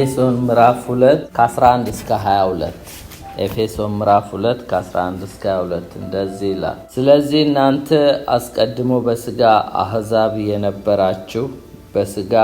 ኤፌሶን ምዕራፍ 2 ከ11 እስከ 22 ኤፌሶን ምዕራፍ 2 ከ11 እስከ 22 እንደዚህ ይላል። ስለዚህ እናንተ አስቀድሞ በሥጋ አሕዛብ የነበራችሁ በሥጋ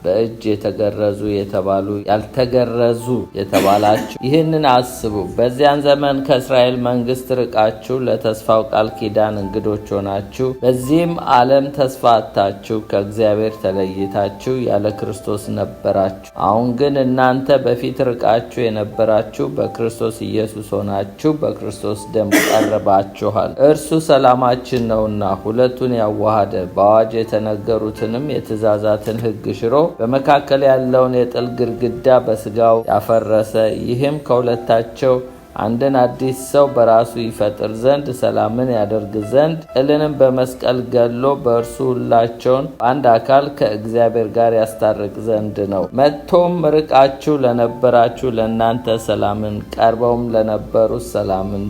በእጅ የተገረዙ የተባሉ ያልተገረዙ የተባላችሁ ይህንን አስቡ። በዚያን ዘመን ከእስራኤል መንግሥት ርቃችሁ ለተስፋው ቃል ኪዳን እንግዶች ሆናችሁ በዚህም ዓለም ተስፋ አጥታችሁ ከእግዚአብሔር ተለይታችሁ ያለ ክርስቶስ ነበራችሁ። አሁን ግን እናንተ በፊት ርቃችሁ የነበራችሁ በክርስቶስ ኢየሱስ ሆናችሁ በክርስቶስ ደም ቀርባችኋል። እርሱ ሰላማችን ነውና ሁለቱን ያዋሃደ በአዋጅ የተነገሩትንም የትእዛዛትን ሕግ ሽሮ በመካከል ያለውን የጥል ግድግዳ በሥጋው ያፈረሰ፣ ይህም ከሁለታቸው አንድን አዲስ ሰው በራሱ ይፈጥር ዘንድ ሰላምን ያደርግ ዘንድ ጥልንም በመስቀል ገሎ በእርሱ ሁላቸውን በአንድ አካል ከእግዚአብሔር ጋር ያስታርቅ ዘንድ ነው። መጥቶም ርቃችሁ ለነበራችሁ ለእናንተ ሰላምን፣ ቀርበውም ለነበሩት ሰላምን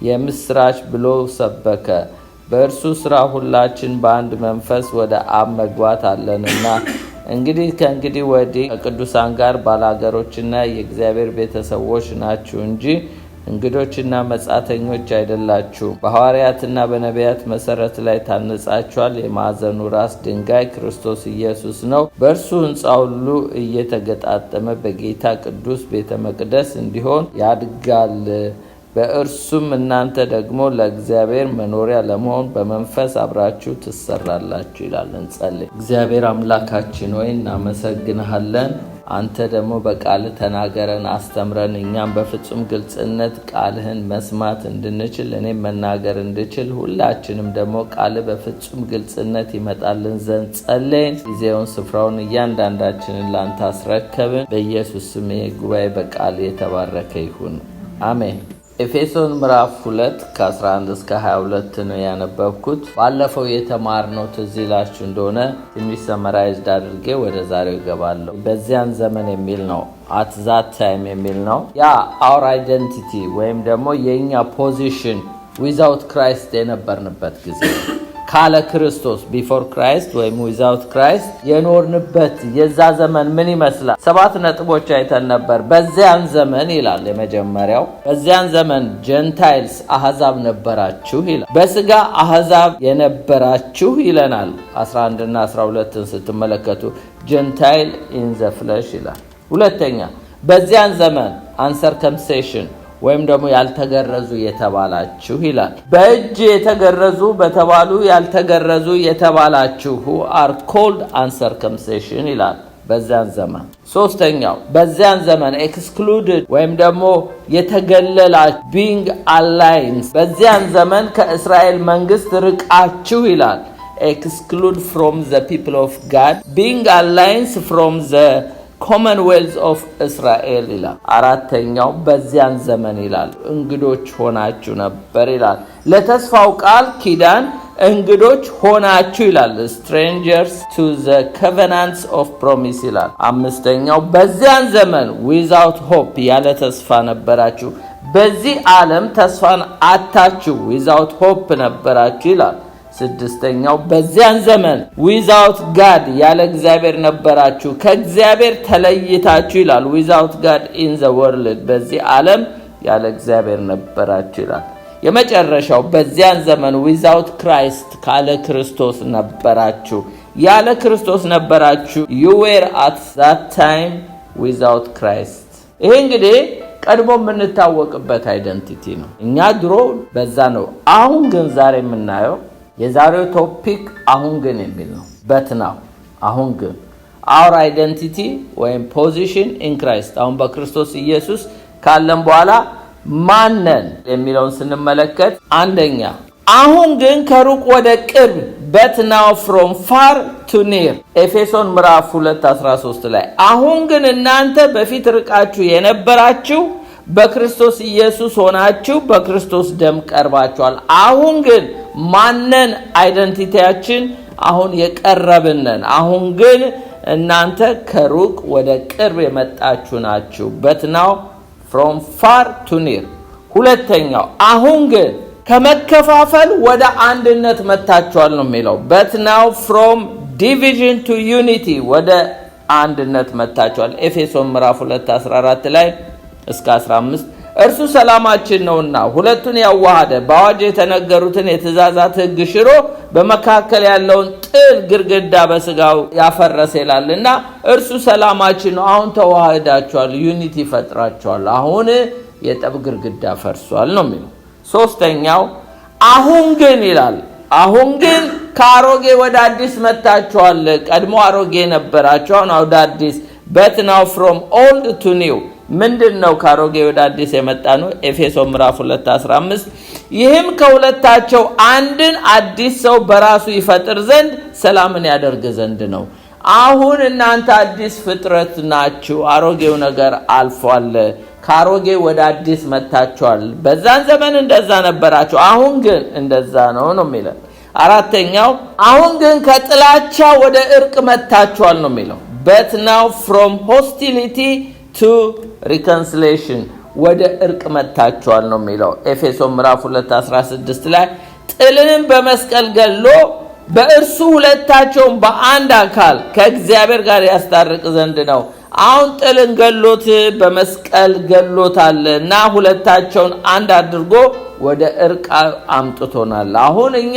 የምስራች ብሎ ሰበከ። በእርሱ ሥራ ሁላችን በአንድ መንፈስ ወደ አብ መግባት አለንና እንግዲህ ከእንግዲህ ወዲህ ከቅዱሳን ጋር ባላገሮችና የእግዚአብሔር ቤተሰቦች ናችሁ እንጂ እንግዶችና መጻተኞች አይደላችሁም። በሐዋርያትና በነቢያት መሠረት ላይ ታንጻችኋል። የማዕዘኑ ራስ ድንጋይ ክርስቶስ ኢየሱስ ነው። በእርሱ ሕንጻ ሁሉ እየተገጣጠመ በጌታ ቅዱስ ቤተ መቅደስ እንዲሆን ያድጋል። በእርሱም እናንተ ደግሞ ለእግዚአብሔር መኖሪያ ለመሆን በመንፈስ አብራችሁ ትሰራላችሁ ይላል። እንጸልይ። እግዚአብሔር አምላካችን ሆይ እናመሰግንሃለን። አንተ ደግሞ በቃል ተናገረን፣ አስተምረን። እኛም በፍጹም ግልጽነት ቃልህን መስማት እንድንችል፣ እኔም መናገር እንድችል፣ ሁላችንም ደግሞ ቃል በፍጹም ግልጽነት ይመጣልን ዘንድ ጸለይን። ጊዜውን ስፍራውን እያንዳንዳችንን ላንተ አስረከብን። በኢየሱስ ስም ጉባኤ በቃል የተባረከ ይሁን፣ አሜን። ኤፌሶን ምዕራፍ 2 ከ11 እስከ 22 ነው ያነበብኩት። ባለፈው የተማርነው ትዝ ይላችሁ እንደሆነ ትንሽ ሰመራይዝድ አድርጌ ወደ ዛሬው እገባለሁ። በዚያን ዘመን የሚል ነው፣ አት ዛት ታይም የሚል ነው። ያ አወር አይደንቲቲ ወይም ደግሞ የኛ ፖዚሽን ዊዛውት ክራይስት የነበርንበት ጊዜ፣ ካለ ክርስቶስ ቢፎር ክራይስት ወይም ዊዛውት ክራይስት የኖርንበት የዛ ዘመን ምን ይመስላል? 7 ነጥቦች አይተን ነበር። በዚያን ዘመን ይላል የመጀመሪያው፣ በዚያን ዘመን ጀንታይልስ አሕዛብ ነበራችሁ ይላል። በሥጋ አሕዛብ የነበራችሁ ይለናል። 11 እና 12ን ስትመለከቱ ጀንታይል ኢን ዘ ፍለሽ ይላል። ሁለተኛ በዚያን ዘመን አንሰርከምሴሽን ወይም ደግሞ ያልተገረዙ የተባላችሁ ይላል። በእጅ የተገረዙ በተባሉ ያልተገረዙ የተባላችሁ who are called uncircumcision ይላል በዚያን ዘመን። ሶስተኛው በዚያን ዘመን excluded ወይም ደግሞ የተገለላችሁ being aliens፣ በዚያን ዘመን ከእስራኤል መንግስት ርቃችሁ ይላል። exclude from the people of God, being aliens from the ኮመንዌልዝ ኦፍ እስራኤል ይላል። አራተኛው በዚያን ዘመን ይላል እንግዶች ሆናችሁ ነበር ይላል። ለተስፋው ቃል ኪዳን እንግዶች ሆናችሁ ይላል። strangers to the covenants of promise ይላል። አምስተኛው በዚያን ዘመን without hope ያለ ተስፋ ነበራችሁ። በዚህ ዓለም ተስፋን አጣችሁ without hope ነበራችሁ ይላል። ስድስተኛው በዚያን ዘመን without God ያለ እግዚአብሔር ነበራችሁ፣ ከእግዚአብሔር ተለይታችሁ ይላል። without God in the world በዚህ ዓለም ያለ እግዚአብሔር ነበራችሁ ይላል። የመጨረሻው በዚያን ዘመን without Christ ካለ ክርስቶስ ነበራችሁ፣ ያለ ክርስቶስ ነበራችሁ። you were at that time without Christ። ይሄ እንግዲህ ቀድሞ የምንታወቅበት አይደንቲቲ ነው። እኛ ድሮ በዛ ነው። አሁን ግን ዛሬ የምናየው የዛሬው ቶፒክ አሁን ግን የሚል ነው። በትናው አሁን ግን our identity ወይም position in Christ አሁን በክርስቶስ ኢየሱስ ካለን በኋላ ማነን የሚለውን ስንመለከት፣ አንደኛ አሁን ግን ከሩቅ ወደ ቅርብ but now from far to near ኤፌሶን ምዕራፍ 2:13 ላይ አሁን ግን እናንተ በፊት ርቃችሁ የነበራችሁ በክርስቶስ ኢየሱስ ሆናችሁ በክርስቶስ ደም ቀርባችኋል። አሁን ግን ማነን? አይደንቲቲያችን አሁን የቀረብነን። አሁን ግን እናንተ ከሩቅ ወደ ቅርብ የመጣችሁ ናችሁ። but now from far to near። ሁለተኛው አሁን ግን ከመከፋፈል ወደ አንድነት መጣችኋል ነው የሚለው። but now from division to unity ወደ አንድነት መታችኋል። ኤፌሶን ምዕራፍ 2:14 ላይ እስከ 15 እርሱ ሰላማችን ነውና ሁለቱን ያዋሃደ በአዋጅ የተነገሩትን የትእዛዛት ሕግ ሽሮ በመካከል ያለውን ጥል ግድግዳ በስጋው ያፈረሰ ይላልና እርሱ ሰላማችን ነው። አሁን ተዋህዳችኋል፣ ዩኒቲ ፈጥራችኋል። አሁን የጠብ ግድግዳ ፈርሷል ነው የሚለው። ሶስተኛው አሁን ግን ይላል፣ አሁን ግን ከአሮጌ ወደ አዲስ መጣችኋል። ቀድሞ አሮጌ ነበራችሁ፣ አሁን ወደ አዲስ but now from old to new ምንድነው ከአሮጌ ወደ አዲስ የመጣ ነው? ኤፌሶን ምዕራፍ 2:15 ይህም ከሁለታቸው አንድን አዲስ ሰው በራሱ ይፈጥር ዘንድ ሰላምን ያደርግ ዘንድ ነው። አሁን እናንተ አዲስ ፍጥረት ናችሁ፣ አሮጌው ነገር አልፏል፣ ከአሮጌ ወደ አዲስ መጣችኋል። በዛን ዘመን እንደዛ ነበራችሁ፣ አሁን ግን እንደዛ ነው የሚለው። አራተኛው አሁን ግን ከጥላቻ ወደ እርቅ መጣችኋል ነው የሚለው። but now from hostility to reconciliation ወደ እርቅ መጣችኋል ነው የሚለው። ኤፌሶን ምዕራፍ 2:16 ላይ ጥልንም በመስቀል ገሎ በእርሱ ሁለታቸውን በአንድ አካል ከእግዚአብሔር ጋር ያስታርቅ ዘንድ ነው። አሁን ጥልን ገሎት በመስቀል ገሎታልና ሁለታቸውን አንድ አድርጎ ወደ እርቅ አምጥቶናል። አሁን እኛ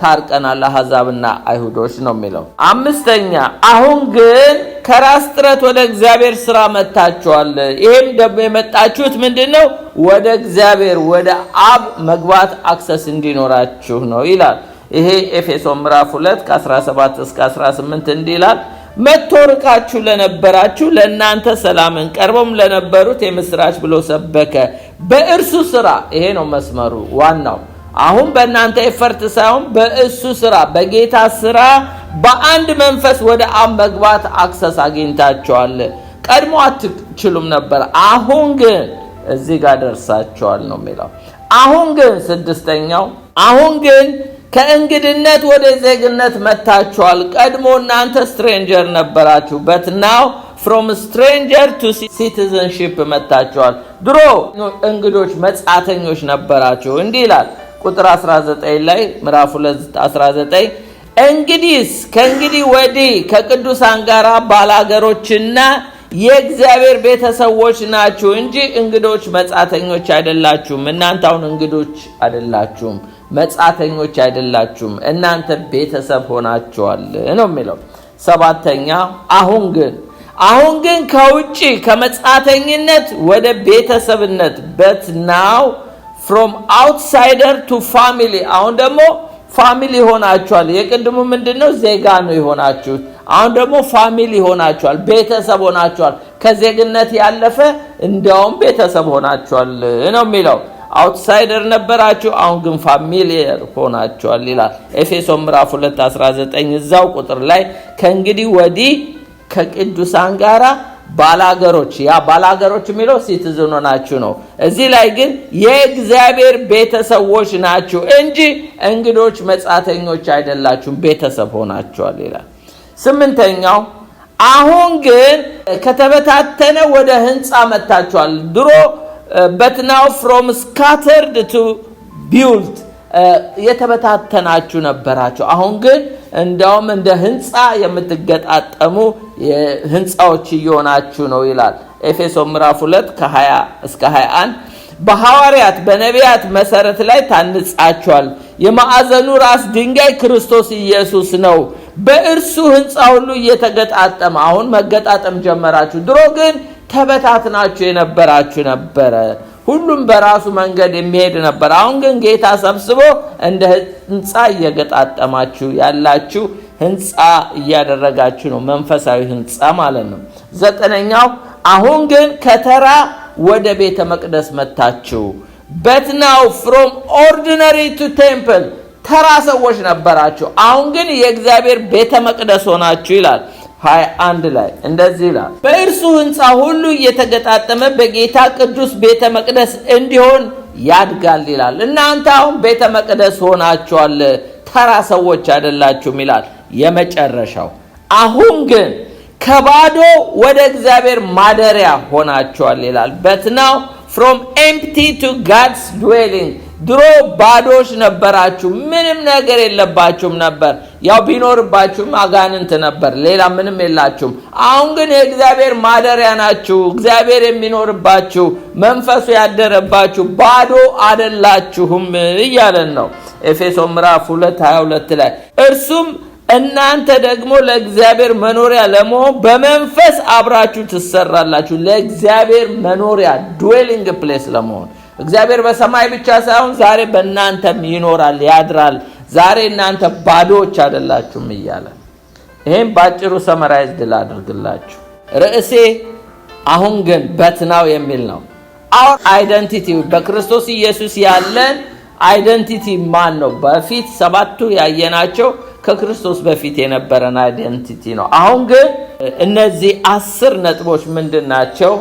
ታርቀናል፣ አሕዛብና አይሁዶች ነው የሚለው። አምስተኛ አሁን ግን ከራስ ጥረት ወደ እግዚአብሔር ስራ መጣችኋል። ይሄም ደግሞ የመጣችሁት ምንድነው? ወደ እግዚአብሔር ወደ አብ መግባት አክሰስ እንዲኖራችሁ ነው ይላል። ይሄ ኤፌሶን ምዕራፍ 2:17 እስከ 18 እንዲህ ይላል። መጥቶ ርቃችሁ ለነበራችሁ ለእናንተ ሰላምን ቀርቦም ለነበሩት የምስራች ብሎ ሰበከ። በእርሱ ስራ፣ ይሄ ነው መስመሩ ዋናው። አሁን በእናንተ ኤፈርት ሳይሆን በእሱ ስራ፣ በጌታ ስራ በአንድ መንፈስ ወደ አብ መግባት አክሰስ አግኝታችኋል። ቀድሞ አትችሉም ነበር፣ አሁን ግን እዚህ ጋር ደርሳችኋል ነው የሚለው። አሁን ግን ስድስተኛው አሁን ግን ከእንግድነት ወደ ዜግነት መጣችኋል። ቀድሞ እናንተ ስትሬንጀር ነበራችሁ፣ but now from stranger to citizenship መጣችኋል። ድሮ እንግዶች መጻተኞች ነበራችሁ። እንዲህ ይላል ቁጥር 19 ላይ ምዕራፍ 2:19 እንግዲህስ ከእንግዲህ ወዲህ ከቅዱሳን ጋር ባላገሮችና የእግዚአብሔር ቤተሰቦች ናችሁ እንጂ እንግዶች መጻተኞች አይደላችሁም። እናንተ አሁን እንግዶች አይደላችሁም፣ መጻተኞች አይደላችሁም፣ እናንተ ቤተሰብ ሆናችኋል ነው የሚለው። ሰባተኛ አሁን ግን ከውጪ ከመጻተኝነት ወደ ቤተሰብነት but now from outsider to family አሁን ደግሞ ፋሚሊ ሆናችኋል። የቅድሙ ምንድነው? ዜጋ ነው የሆናችሁት። አሁን ደግሞ ፋሚሊ ሆናችኋል፣ ቤተሰብ ሆናችኋል። ከዜግነት ያለፈ እንደውም ቤተሰብ ሆናችኋል ነው የሚለው። አውትሳይደር ነበራችሁ፣ አሁን ግን ፋሚሊየር ሆናችኋል ይላል። ኤፌሶን ምዕራፍ 2:19 እዛው ቁጥር ላይ ከእንግዲህ ወዲህ ከቅዱሳን ጋራ ባላገሮች፣ ያ ባላገሮች የሚለው ሲቲዝን ናችሁ ነው። እዚህ ላይ ግን የእግዚአብሔር ቤተሰቦች ናችሁ እንጂ እንግዶች መጻተኞች አይደላችሁም፣ ቤተሰብ ሆናችኋል ይላል። ስምንተኛው አሁን ግን ከተበታተነ ወደ ህንጻ መጣችኋል። ድሮ but now from scattered to built የተበታተናችሁ ነበራችሁ። አሁን ግን እንደውም እንደ ህንጻ የምትገጣጠሙ ህንጻዎች እየሆናችሁ ነው ይላል። ኤፌሶን ምዕራፍ 2:20 እስከ 21 በሐዋርያት በነቢያት መሰረት ላይ ታንጻችኋል። የማዕዘኑ ራስ ድንጋይ ክርስቶስ ኢየሱስ ነው። በእርሱ ህንጻ ሁሉ እየተገጣጠመ፣ አሁን መገጣጠም ጀመራችሁ። ድሮ ግን ተበታትናችሁ የነበራችሁ ነበረ። ሁሉም በራሱ መንገድ የሚሄድ ነበር። አሁን ግን ጌታ ሰብስቦ እንደ ህንጻ እየገጣጠማችሁ ያላችሁ ህንጻ እያደረጋችሁ ነው። መንፈሳዊ ህንጻ ማለት ነው። ዘጠነኛው አሁን ግን ከተራ ወደ ቤተ መቅደስ መጣችሁ። but now from ordinary to temple ተራ ሰዎች ነበራችሁ፣ አሁን ግን የእግዚአብሔር ቤተ መቅደስ ሆናችሁ ይላል። 21 ላይ እንደዚህ ይላል፣ በእርሱ ህንጻ ሁሉ እየተገጣጠመ በጌታ ቅዱስ ቤተ መቅደስ እንዲሆን ያድጋል ይላል። እናንተ አሁን ቤተ መቅደስ ሆናችኋል፣ ተራ ሰዎች አይደላችሁም ይላል። የመጨረሻው አሁን ግን ከባዶ ወደ እግዚአብሔር ማደሪያ ሆናችኋል ይላል። but now from empty to God's dwelling ድሮ ባዶች ነበራችሁ፣ ምንም ነገር የለባችሁም ነበር። ያው ቢኖርባችሁም አጋንንት ነበር፣ ሌላ ምንም የላችሁም። አሁን ግን የእግዚአብሔር ማደሪያ ናችሁ፣ እግዚአብሔር የሚኖርባችሁ፣ መንፈሱ ያደረባችሁ፣ ባዶ አይደላችሁም እያለን ነው ኤፌሶን ምዕራፍ 2:22 ላይ። እርሱም እናንተ ደግሞ ለእግዚአብሔር መኖሪያ ለመሆን በመንፈስ አብራችሁ ትሰራላችሁ። ለእግዚአብሔር መኖሪያ dwelling place ለመሆን እግዚአብሔር በሰማይ ብቻ ሳይሆን ዛሬ በእናንተም ይኖራል፣ ያድራል። ዛሬ እናንተ ባዶዎች አይደላችሁም እያለ ይሄን ባጭሩ ሰመራይዝድ ላድርግላችሁ። ርዕሴ አሁን ግን በትናው የሚል ነው። our identity በክርስቶስ ኢየሱስ ያለን አይደንቲቲ ማን ነው? በፊት ሰባቱ ያየናቸው ከክርስቶስ በፊት የነበረን አይደንቲቲ ነው። አሁን ግን እነዚህ 10 ነጥቦች ምንድናቸው?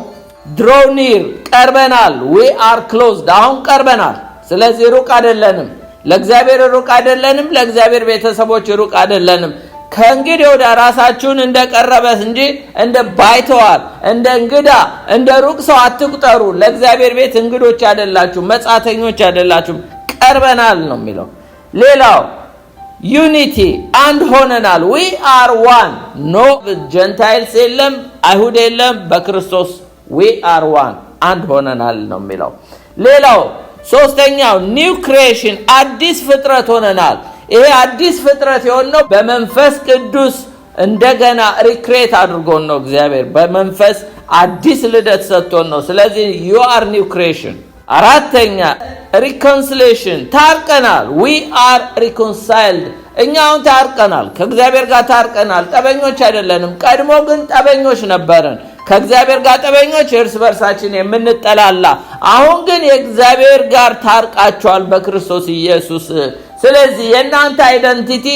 draw near ቀርበናል፣ we are closed አሁን ቀርበናል። ስለዚህ ሩቅ አይደለንም፣ ለእግዚአብሔር ሩቅ አይደለንም፣ ለእግዚአብሔር ቤተሰቦች ሩቅ አይደለንም። ከእንግዲህ ወደ ራሳችሁን እንደቀረበ እንጂ እንደ ባይተዋር፣ እንደ እንግዳ፣ እንደ ሩቅ ሰው አትቁጠሩ። ለእግዚአብሔር ቤት እንግዶች አይደላችሁ፣ መጻተኞች አይደላችሁ፣ ቀርበናል ነው የሚለው። ሌላው ዩኒቲ አንድ ሆነናል። we are one no ጀንታይልስ የለም፣ አይሁድ የለም፣ በክርስቶስ we are one አንድ ሆነናል ነው የሚለው። ሌላው ሶስተኛው ኒው ክሪኤሽን አዲስ ፍጥረት ሆነናል። ይሄ አዲስ ፍጥረት የሆነው በመንፈስ ቅዱስ እንደገና ሪክሬት አድርጎን ነው። እግዚአብሔር በመንፈስ አዲስ ልደት ሰጥቶን ነው። ስለዚህ you are new creation። አራተኛ reconciliation ታርቀናል። we are reconciled እኛ አሁን ታርቀናል፣ ከእግዚአብሔር ጋር ታርቀናል። ጠበኞች አይደለንም። ቀድሞ ግን ጠበኞች ነበርን፣ ከእግዚአብሔር ጋር ጠበኞች፣ እርስ በርሳችን የምንጠላላ። አሁን ግን የእግዚአብሔር ጋር ታርቃችኋል በክርስቶስ ኢየሱስ። ስለዚህ የእናንተ አይደንቲቲ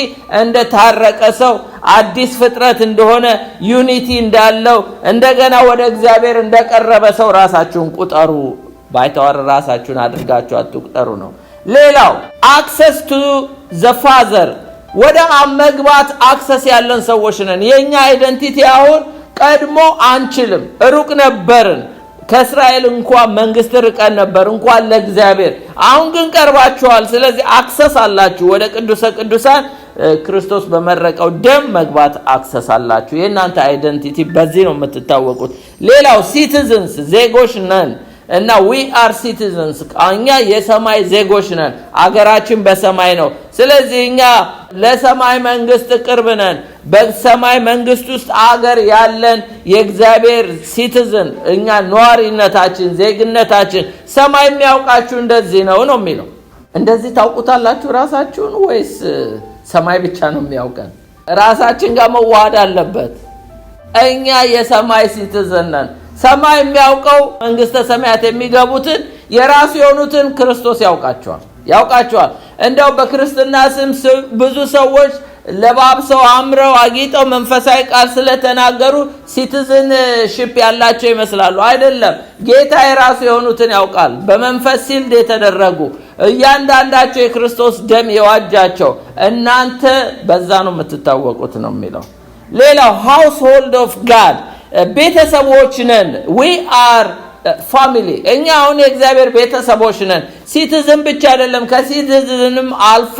እንደ ታረቀ ሰው፣ አዲስ ፍጥረት እንደሆነ፣ ዩኒቲ እንዳለው፣ እንደገና ወደ እግዚአብሔር እንደቀረበ ሰው ራሳችሁን ቁጠሩ። ባይተዋር ራሳችሁን አድርጋችሁ አትቁጠሩ ነው። ሌላው አክሰስ ቱ ዘ ፋዘር ወደ መግባት አክሰስ ያለን ሰዎች ነን። የኛ አይደንቲቲ አሁን ቀድሞ አንችልም፣ ሩቅ ነበርን። ከእስራኤል እንኳን መንግስት ርቀን ነበር እንኳን ለእግዚአብሔር። አሁን ግን ቀርባችኋል። ስለዚህ አክሰስ አላችሁ ወደ ቅዱሰ ቅዱሳን ክርስቶስ በመረቀው ደም መግባት አክሰስ አላችሁ። የእናንተ አይደንቲቲ በዚህ ነው የምትታወቁት። ሌላው ሲቲዝንስ ዜጎች ነን እና we are citizens እኛ የሰማይ ዜጎች ነን። አገራችን በሰማይ ነው። ስለዚህ እኛ ለሰማይ መንግስት ቅርብ ነን። በሰማይ መንግስት ውስጥ አገር ያለን የእግዚአብሔር ሲቲዝን እኛ ኗሪነታችን፣ ዜግነታችን ሰማይ የሚያውቃችሁ እንደዚህ ነው ነው የሚለው። እንደዚህ ታውቁታላችሁ ራሳችሁን ወይስ ሰማይ ብቻ ነው የሚያውቀን? ራሳችን ጋር መዋሃድ አለበት። እኛ የሰማይ ሲቲዝን ነን። ሰማይ የሚያውቀው መንግስተ ሰማያት የሚገቡትን የራሱ የሆኑትን ክርስቶስ ያውቃቸዋል። እንደው በክርስትና ስም ብዙ ሰዎች ለባብሰው አምረው አጊጠው መንፈሳዊ ቃል ስለተናገሩ ሲቲዝንሺፕ ያላቸው ይመስላሉ። አይደለም። ጌታ የራሱ የሆኑትን ያውቃል። በመንፈስ ሲልድ የተደረጉ እያንዳንዳቸው የክርስቶስ ደም የዋጃቸው እናንተ በዛ ነው የምትታወቁት ነው የሚለው። ሌላው household of God ቤተሰቦች ነን። we are family እኛ አሁን የእግዚአብሔር ቤተሰቦች ነን። ሲቲዝን ብቻ አይደለም፣ ከሲቲዝንም አልፎ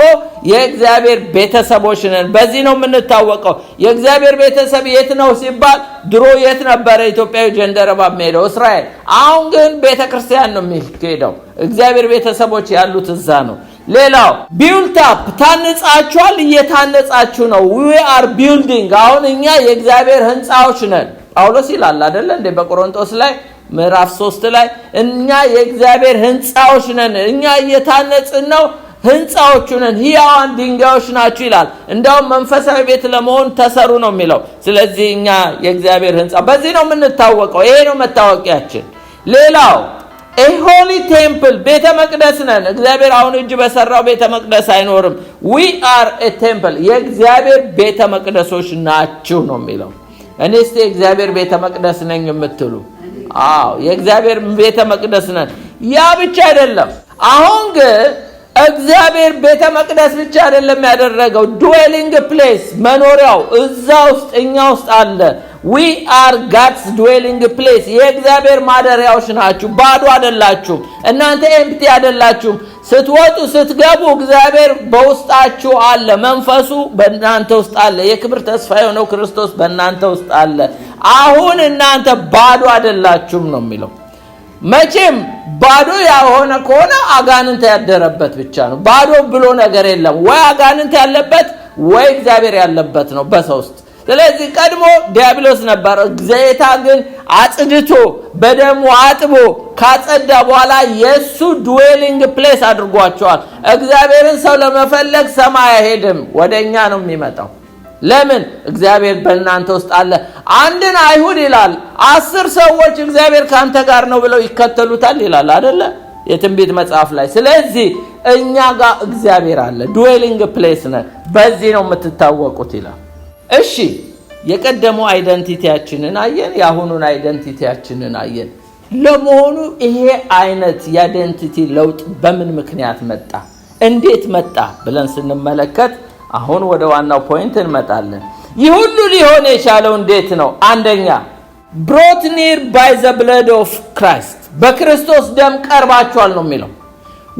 የእግዚአብሔር ቤተሰቦች ነን። በዚህ ነው የምንታወቀው። የእግዚአብሔር ቤተሰብ የት ነው ሲባል ድሮ የት ነበረ ኢትዮጵያዊ ጀንደረባ የሚሄደው? እስራኤል። አሁን ግን ቤተክርስቲያን ነው የሚሄደው። እግዚአብሔር ቤተሰቦች ያሉት እዛ ነው። ሌላው ቢልት አፕ ታንጻችኋል፣ እየታነጻችሁ ነው። we are building አሁን እኛ የእግዚአብሔር ህንጻዎች ነን። ጳውሎስ ይላል አይደል እንደ በቆሮንቶስ ላይ ምዕራፍ 3 ላይ እኛ የእግዚአብሔር ህንጻዎች ነን፣ እኛ እየታነጽን ነው፣ ህንጻዎቹ ነን፣ ሕያዋን ድንጋዮች ናችሁ ይላል። እንደውም መንፈሳዊ ቤት ለመሆን ተሰሩ ነው የሚለው። ስለዚህ እኛ የእግዚአብሔር ህንጻ በዚህ ነው የምንታወቀው። ይሄ ነው መታወቂያችን። ሌላው ሆሊ ቴምፕል ቤተ መቅደስ ነን። እግዚአብሔር አሁን እጅ በሰራው ቤተ መቅደስ አይኖርም። we are a temple የእግዚአብሔር ቤተ መቅደሶች ናችሁ ነው የሚለው። እኔስ የእግዚአብሔር ቤተ መቅደስ ነኝ የምትሉ? አዎ የእግዚአብሔር ቤተ መቅደስ ነን። ያ ብቻ አይደለም። አሁን ግን እግዚአብሔር ቤተ መቅደስ ብቻ አይደለም ያደረገው፣ dwelling place መኖሪያው እዛ ውስጥ እኛ ውስጥ አለ። we are God's dwelling place የእግዚአብሔር ማደሪያዎች ናችሁ። ባዶ አይደላችሁም። እናንተ ኤምፕቲ አይደላችሁም። ስትወጡ ስትገቡ እግዚአብሔር በውስጣችሁ አለ። መንፈሱ በእናንተ ውስጥ አለ። የክብር ተስፋ የሆነው ክርስቶስ በእናንተ ውስጥ አለ። አሁን እናንተ ባዶ አይደላችሁም ነው የሚለው። መቼም ባዶ ያሆነ ከሆነ አጋንንት ያደረበት ብቻ ነው። ባዶ ብሎ ነገር የለም። ወይ አጋንንት ያለበት ወይ እግዚአብሔር ያለበት ነው በሰው ውስጥ። ስለዚህ ቀድሞ ዲያብሎስ ነበር። ጌታ ግን አጽድቶ በደሙ አጥቦ ካጸዳ በኋላ የሱ ድዌሊንግ ፕሌስ አድርጓቸዋል። እግዚአብሔርን ሰው ለመፈለግ ሰማይ አይሄድም፣ ወደኛ ነው የሚመጣው። ለምን? እግዚአብሔር በእናንተ ውስጥ አለ። አንድን አይሁድ ይላል 10 ሰዎች እግዚአብሔር ካንተ ጋር ነው ብለው ይከተሉታል ይላል አይደለ? የትንቢት መጽሐፍ ላይ። ስለዚህ እኛ ጋር እግዚአብሔር አለ። ድዌሊንግ ፕሌስ ነው። በዚህ ነው የምትታወቁት ይላል። እሺ የቀደመው አይደንቲቲያችንን አየን፣ የአሁኑን አይደንቲቲያችንን አየን። ለመሆኑ ይሄ አይነት የአይደንቲቲ ለውጥ በምን ምክንያት መጣ? እንዴት መጣ ብለን ስንመለከት አሁን ወደ ዋናው ፖይንት እንመጣለን። ይህ ሁሉ ሊሆን የቻለው እንዴት ነው? አንደኛ brought near by the blood of Christ፣ በክርስቶስ ደም ቀርባችኋል ነው የሚለው።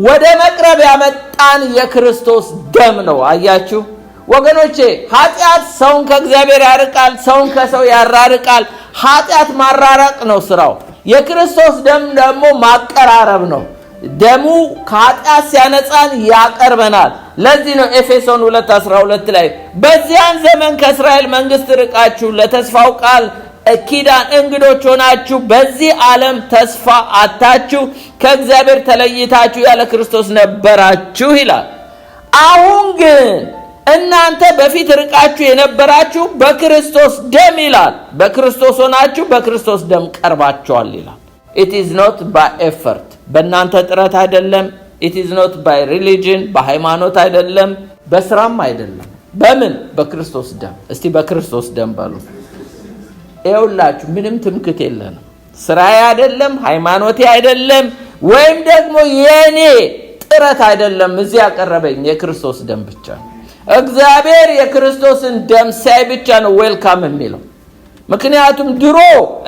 ወደ መቅረብ ያመጣን የክርስቶስ ደም ነው። አያችሁ ወገኖቼ፣ ኃጢአት ሰውን ከእግዚአብሔር ያርቃል፣ ሰውን ከሰው ያራርቃል። ኃጢአት ማራራቅ ነው ስራው። የክርስቶስ ደም ደግሞ ማቀራረብ ነው። ደሙ ከኃጢአት ሲያነጻን ያቀርበናል። ለዚህ ነው ኤፌሶን 2:12 ላይ በዚያን ዘመን ከእስራኤል መንግስት ርቃችሁ ለተስፋው ቃል ኪዳን እንግዶች ሆናችሁ በዚህ ዓለም ተስፋ አጣችሁ ከእግዚአብሔር ተለይታችሁ ያለ ክርስቶስ ነበራችሁ ይላል። አሁን ግን እናንተ በፊት ርቃችሁ የነበራችሁ በክርስቶስ ደም ይላል። በክርስቶስ ሆናችሁ በክርስቶስ ደም ቀርባችኋል ይላል። it is not by effort፣ በእናንተ ጥረት አይደለም። it is not by religion፣ በሃይማኖት አይደለም፣ በስራም አይደለም። በምን? በክርስቶስ ደም። እስቲ በክርስቶስ ደም በሉ። ይኸውላችሁ ምንም ትምክት የለንም። ስራዬ አይደለም፣ ሃይማኖቴ አይደለም፣ ወይም ደግሞ የኔ ጥረት አይደለም። እዚህ ያቀረበኝ የክርስቶስ ደም ብቻ ነው። እግዚአብሔር የክርስቶስን ደም ሲያይ ብቻ ነው ዌልካም የሚለው። ምክንያቱም ድሮ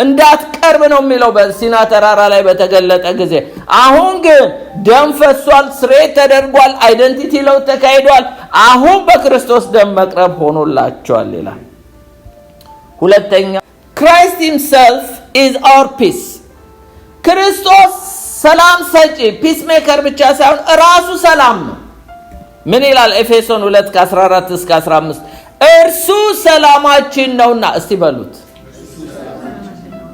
እንዳትቀርብ ነው የሚለው በሲና ተራራ ላይ በተገለጠ ጊዜ። አሁን ግን ደም ፈሷል፣ ስርየት ተደርጓል፣ አይደንቲቲ ለውጥ ተካሂዷል። አሁን በክርስቶስ ደም መቅረብ ሆኖላቸዋል ይላል። ሁለተኛ Christ himself is our peace። ክርስቶስ ሰላም ሰጪ ፒስ ሜከር ብቻ ሳይሆን ራሱ ሰላም ነው። ምን ይላል ኤፌሶን 2:14-15? እርሱ ሰላማችን ነውና። እስቲ በሉት።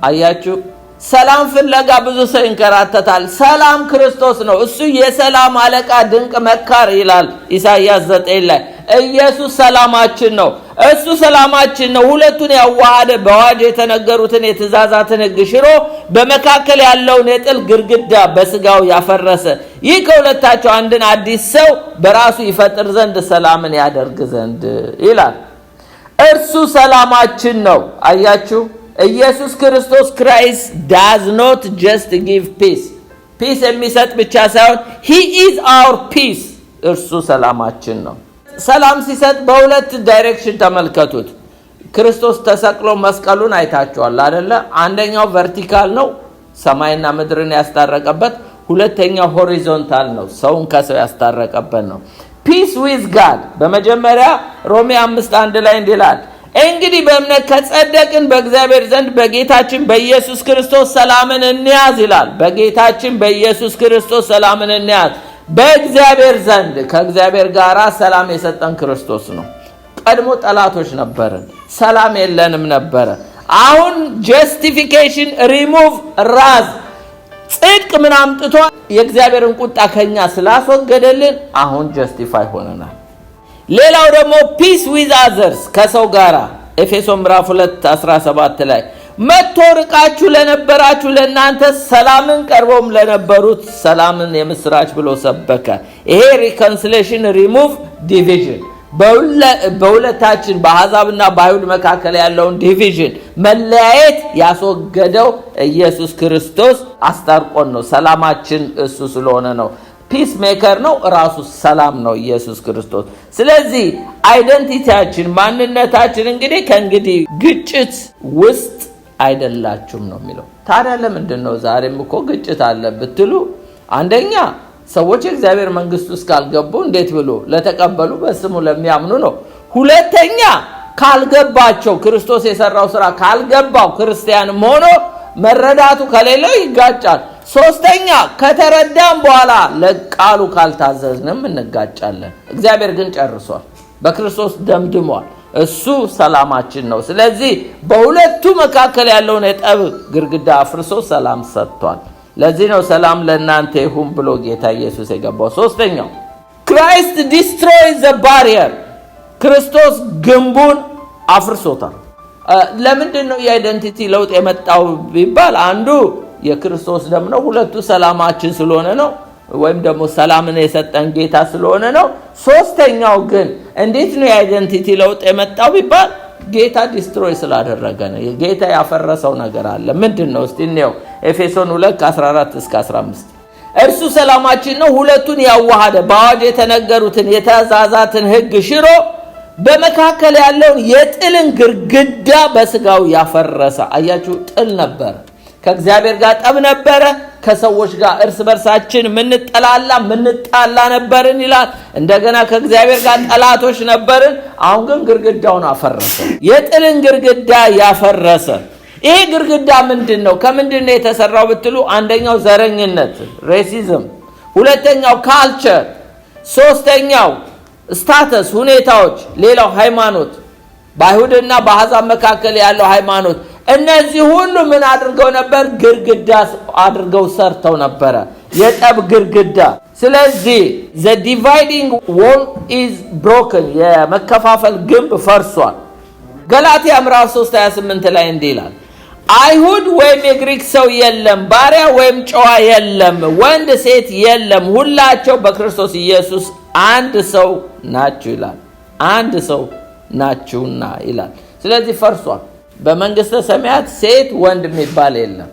አያችሁ ሰላም ፍለጋ ብዙ ሰው ይንከራተታል። ሰላም ክርስቶስ ነው። እሱ የሰላም አለቃ ድንቅ መካር ይላል ኢሳይያስ 9 ላይ። ኢየሱስ ሰላማችን ነው። እሱ ሰላማችን ነው። ሁለቱን ያዋሃደ በአዋጅ የተነገሩትን የትእዛዛትን ሕግ ሽሮ በመካከል ያለውን የጥል ግድግዳ በስጋው ያፈረሰ፣ ይህ ከሁለታቸው አንድን አዲስ ሰው በራሱ ይፈጥር ዘንድ ሰላምን ያደርግ ዘንድ ይላል። እርሱ ሰላማችን ነው። አያችሁ ኢየሱስ ክርስቶስ Christ does not just give peace። ፒስ የሚሰጥ ብቻ ሳይሆን he is our peace። እርሱ ሰላማችን ነው። ሰላም ሲሰጥ በሁለት ዳይሬክሽን ተመልከቱት። ክርስቶስ ተሰቅሎ መስቀሉን አይታችኋል አይደለ? አንደኛው ቨርቲካል ነው፣ ሰማይና ምድርን ያስታረቀበት። ሁለተኛው ሆሪዞንታል ነው፣ ሰውን ከሰው ያስታረቀበት ነው። ፒስ ዊዝ ጋድ በመጀመሪያ ሮሜ 5:1 ላይ እንዲላል እንግዲህ በእምነት ከጸደቅን በእግዚአብሔር ዘንድ በጌታችን በኢየሱስ ክርስቶስ ሰላምን እንያዝ ይላል። በጌታችን በኢየሱስ ክርስቶስ ሰላምን እንያዝ። በእግዚአብሔር ዘንድ ከእግዚአብሔር ጋር ሰላም የሰጠን ክርስቶስ ነው። ቀድሞ ጠላቶች ነበርን፣ ሰላም የለንም ነበረ። አሁን ጀስቲፊኬሽን ሪሙቭ ራዝ ጽድቅ ምን አምጥቶ የእግዚአብሔርን ቁጣ ከኛ ስላስወገደልን አሁን ጀስቲፋይ ሆነናል። ሌላው ደግሞ ፒስ ዊዝ አዘርስ ከሰው ጋራ ኤፌሶን 2:17 ላይ መጥቶ ርቃችሁ ለነበራችሁ ለእናንተ ሰላምን ቀርቦም ለነበሩት ሰላምን የምስራች ብሎ ሰበከ። ይሄ ሪኮንሲሌሽን ሪሙቭ ዲቪዥን በሁለታችን በአሕዛብና በአይሁድ መካከል ያለውን ዲቪዥን መለያየት ያስወገደው ኢየሱስ ክርስቶስ አስታርቆን ነው። ሰላማችን እሱ ስለሆነ ነው። ፒስ ሜከር ነው፣ ራሱ ሰላም ነው ኢየሱስ ክርስቶስ። ስለዚህ አይደንቲቲያችን ማንነታችን እንግዲህ ከእንግዲህ ግጭት ውስጥ አይደላችሁም ነው የሚለው። ታዲያ ለምንድን ነው ዛሬም እኮ ግጭት አለ ብትሉ፣ አንደኛ ሰዎች የእግዚአብሔር መንግስት ውስጥ ካልገቡ እንዴት ብሎ ለተቀበሉ በስሙ ለሚያምኑ ነው። ሁለተኛ ካልገባቸው ክርስቶስ የሰራው ስራ ካልገባው ክርስቲያንም ሆኖ መረዳቱ ከሌለው ይጋጫል። ሶስተኛ ከተረዳም በኋላ ለቃሉ ካልታዘዝንም እንጋጫለን። እግዚአብሔር ግን ጨርሷል፣ በክርስቶስ ደምድሟል። እሱ ሰላማችን ነው። ስለዚህ በሁለቱ መካከል ያለውን የጠብ ግድግዳ አፍርሶ ሰላም ሰጥቷል። ለዚህ ነው ሰላም ለእናንተ ይሁን ብሎ ጌታ ኢየሱስ የገባው። ሶስተኛው Christ destroys the barrier። ክርስቶስ ግንቡን አፍርሶታል። ለምንድን ነው የአይደንቲቲ ለውጥ የመጣው ቢባል አንዱ የክርስቶስ ደም ነው፣ ሁለቱ ሰላማችን ስለሆነ ነው፣ ወይም ደግሞ ሰላምን የሰጠን ጌታ ስለሆነ ነው። ሶስተኛው ግን እንዴት ነው የአይደንቲቲ ለውጥ የመጣው ቢባል ጌታ ዲስትሮይ ስላደረገ ነው። ጌታ ያፈረሰው ነገር አለ። ምንድነው? እስቲ እንየው። ኤፌሶን 2:14-15 እርሱ ሰላማችን ነው፣ ሁለቱን ያዋሃደ በአዋጅ የተነገሩትን የትእዛዛትን ሕግ ሽሮ በመካከል ያለውን የጥልን ግድግዳ በስጋው ያፈረሰ። አያችሁ፣ ጥል ነበር፣ ከእግዚአብሔር ጋር ጠብ ነበረ፣ ከሰዎች ጋር እርስ በርሳችን ምንጣላ ነበርን ይላል። እንደገና ከእግዚአብሔር ጋር ጠላቶች ነበርን። አሁን ግን ግድግዳውን አፈረሰ፣ የጥልን ግድግዳ ያፈረሰ። ይሄ ግድግዳ ምንድነው? ከምንድነው የተሰራው ብትሉ አንደኛው ዘረኝነት ሬሲዝም፣ ሁለተኛው ካልቸር፣ ሶስተኛው ስታተስ ሁኔታዎች፣ ሌላው ሃይማኖት፣ በአይሁድና በአሕዛብ መካከል ያለው ሃይማኖት። እነዚህ ሁሉ ምን አድርገው ነበር? ግድግዳ አድርገው ሰርተው ነበር፣ የጠብ ግድግዳ። ስለዚህ the dividing wall is broken፣ የመከፋፈል ግንብ ፈርሷል። ገላትያ ምዕራፍ 3:28 ላይ እንዲህ ይላል፣ አይሁድ ወይም የግሪክ ሰው የለም፣ ባሪያ ወይም ጨዋ የለም፣ ወንድ ሴት የለም፣ ሁላቸው በክርስቶስ ኢየሱስ አንድ ሰው ናችሁ ይላል። አንድ ሰው ናችሁና ይላል። ስለዚህ ፈርሷል። በመንግስተ ሰማያት ሴት ወንድ የሚባል የለም፣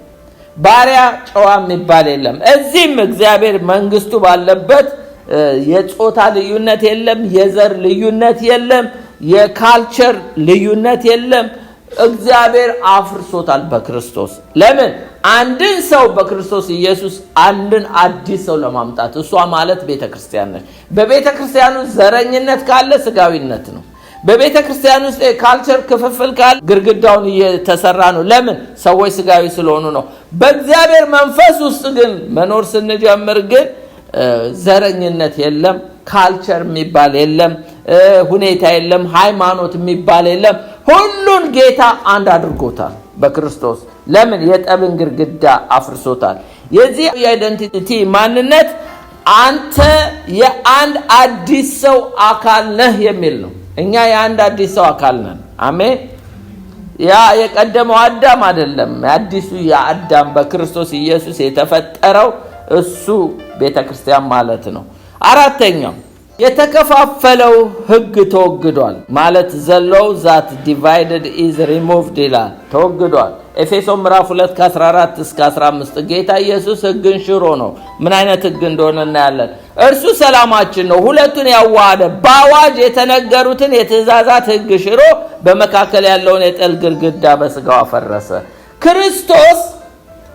ባሪያ ጨዋ የሚባል የለም። እዚህም እግዚአብሔር መንግስቱ ባለበት የጾታ ልዩነት የለም፣ የዘር ልዩነት የለም፣ የካልቸር ልዩነት የለም። እግዚአብሔር አፍርሶታል በክርስቶስ። ለምን? አንድን ሰው በክርስቶስ ኢየሱስ አንድን አዲስ ሰው ለማምጣት። እሷ ማለት ቤተክርስቲያን ነች። በቤተክርስቲያኑ ዘረኝነት ካለ ስጋዊነት ነው። በቤተክርስቲያን ውስጥ የካልቸር ክፍፍል ካለ ግድግዳውን እየተሰራ ነው። ለምን? ሰዎች ስጋዊ ስለሆኑ ነው። በእግዚአብሔር መንፈስ ውስጥ ግን መኖር ስንጀምር ግን ዘረኝነት የለም፣ ካልቸር የሚባል የለም፣ ሁኔታ የለም፣ ሃይማኖት የሚባል የለም። ሁሉን ጌታ አንድ አድርጎታል በክርስቶስ። ለምን? የጠብን ግድግዳ አፍርሶታል። የዚህ የአይደንቲቲ ማንነት አንተ የአንድ አዲስ ሰው አካል ነህ የሚል ነው። እኛ የአንድ አዲስ ሰው አካል ነን። አሜን። ያ የቀደመው አዳም አይደለም፣ አዲሱ የአዳም በክርስቶስ ኢየሱስ የተፈጠረው እሱ ቤተክርስቲያን ማለት ነው። አራተኛው የተከፋፈለው ሕግ ተወግዷል ማለት the law that divided is removed ይላል። ተወግዷል። ኤፌሶን ምዕራፍ 2:14-15 ጌታ ኢየሱስ ሕግን ሽሮ ነው። ምን አይነት ሕግ እንደሆነ እናያለን። እርሱ ሰላማችን ነው፣ ሁለቱን ያዋሃደ በአዋጅ የተነገሩትን የትእዛዛት ሕግ ሽሮ በመካከል ያለውን የጥል ግድግዳ በስጋው አፈረሰ። ክርስቶስ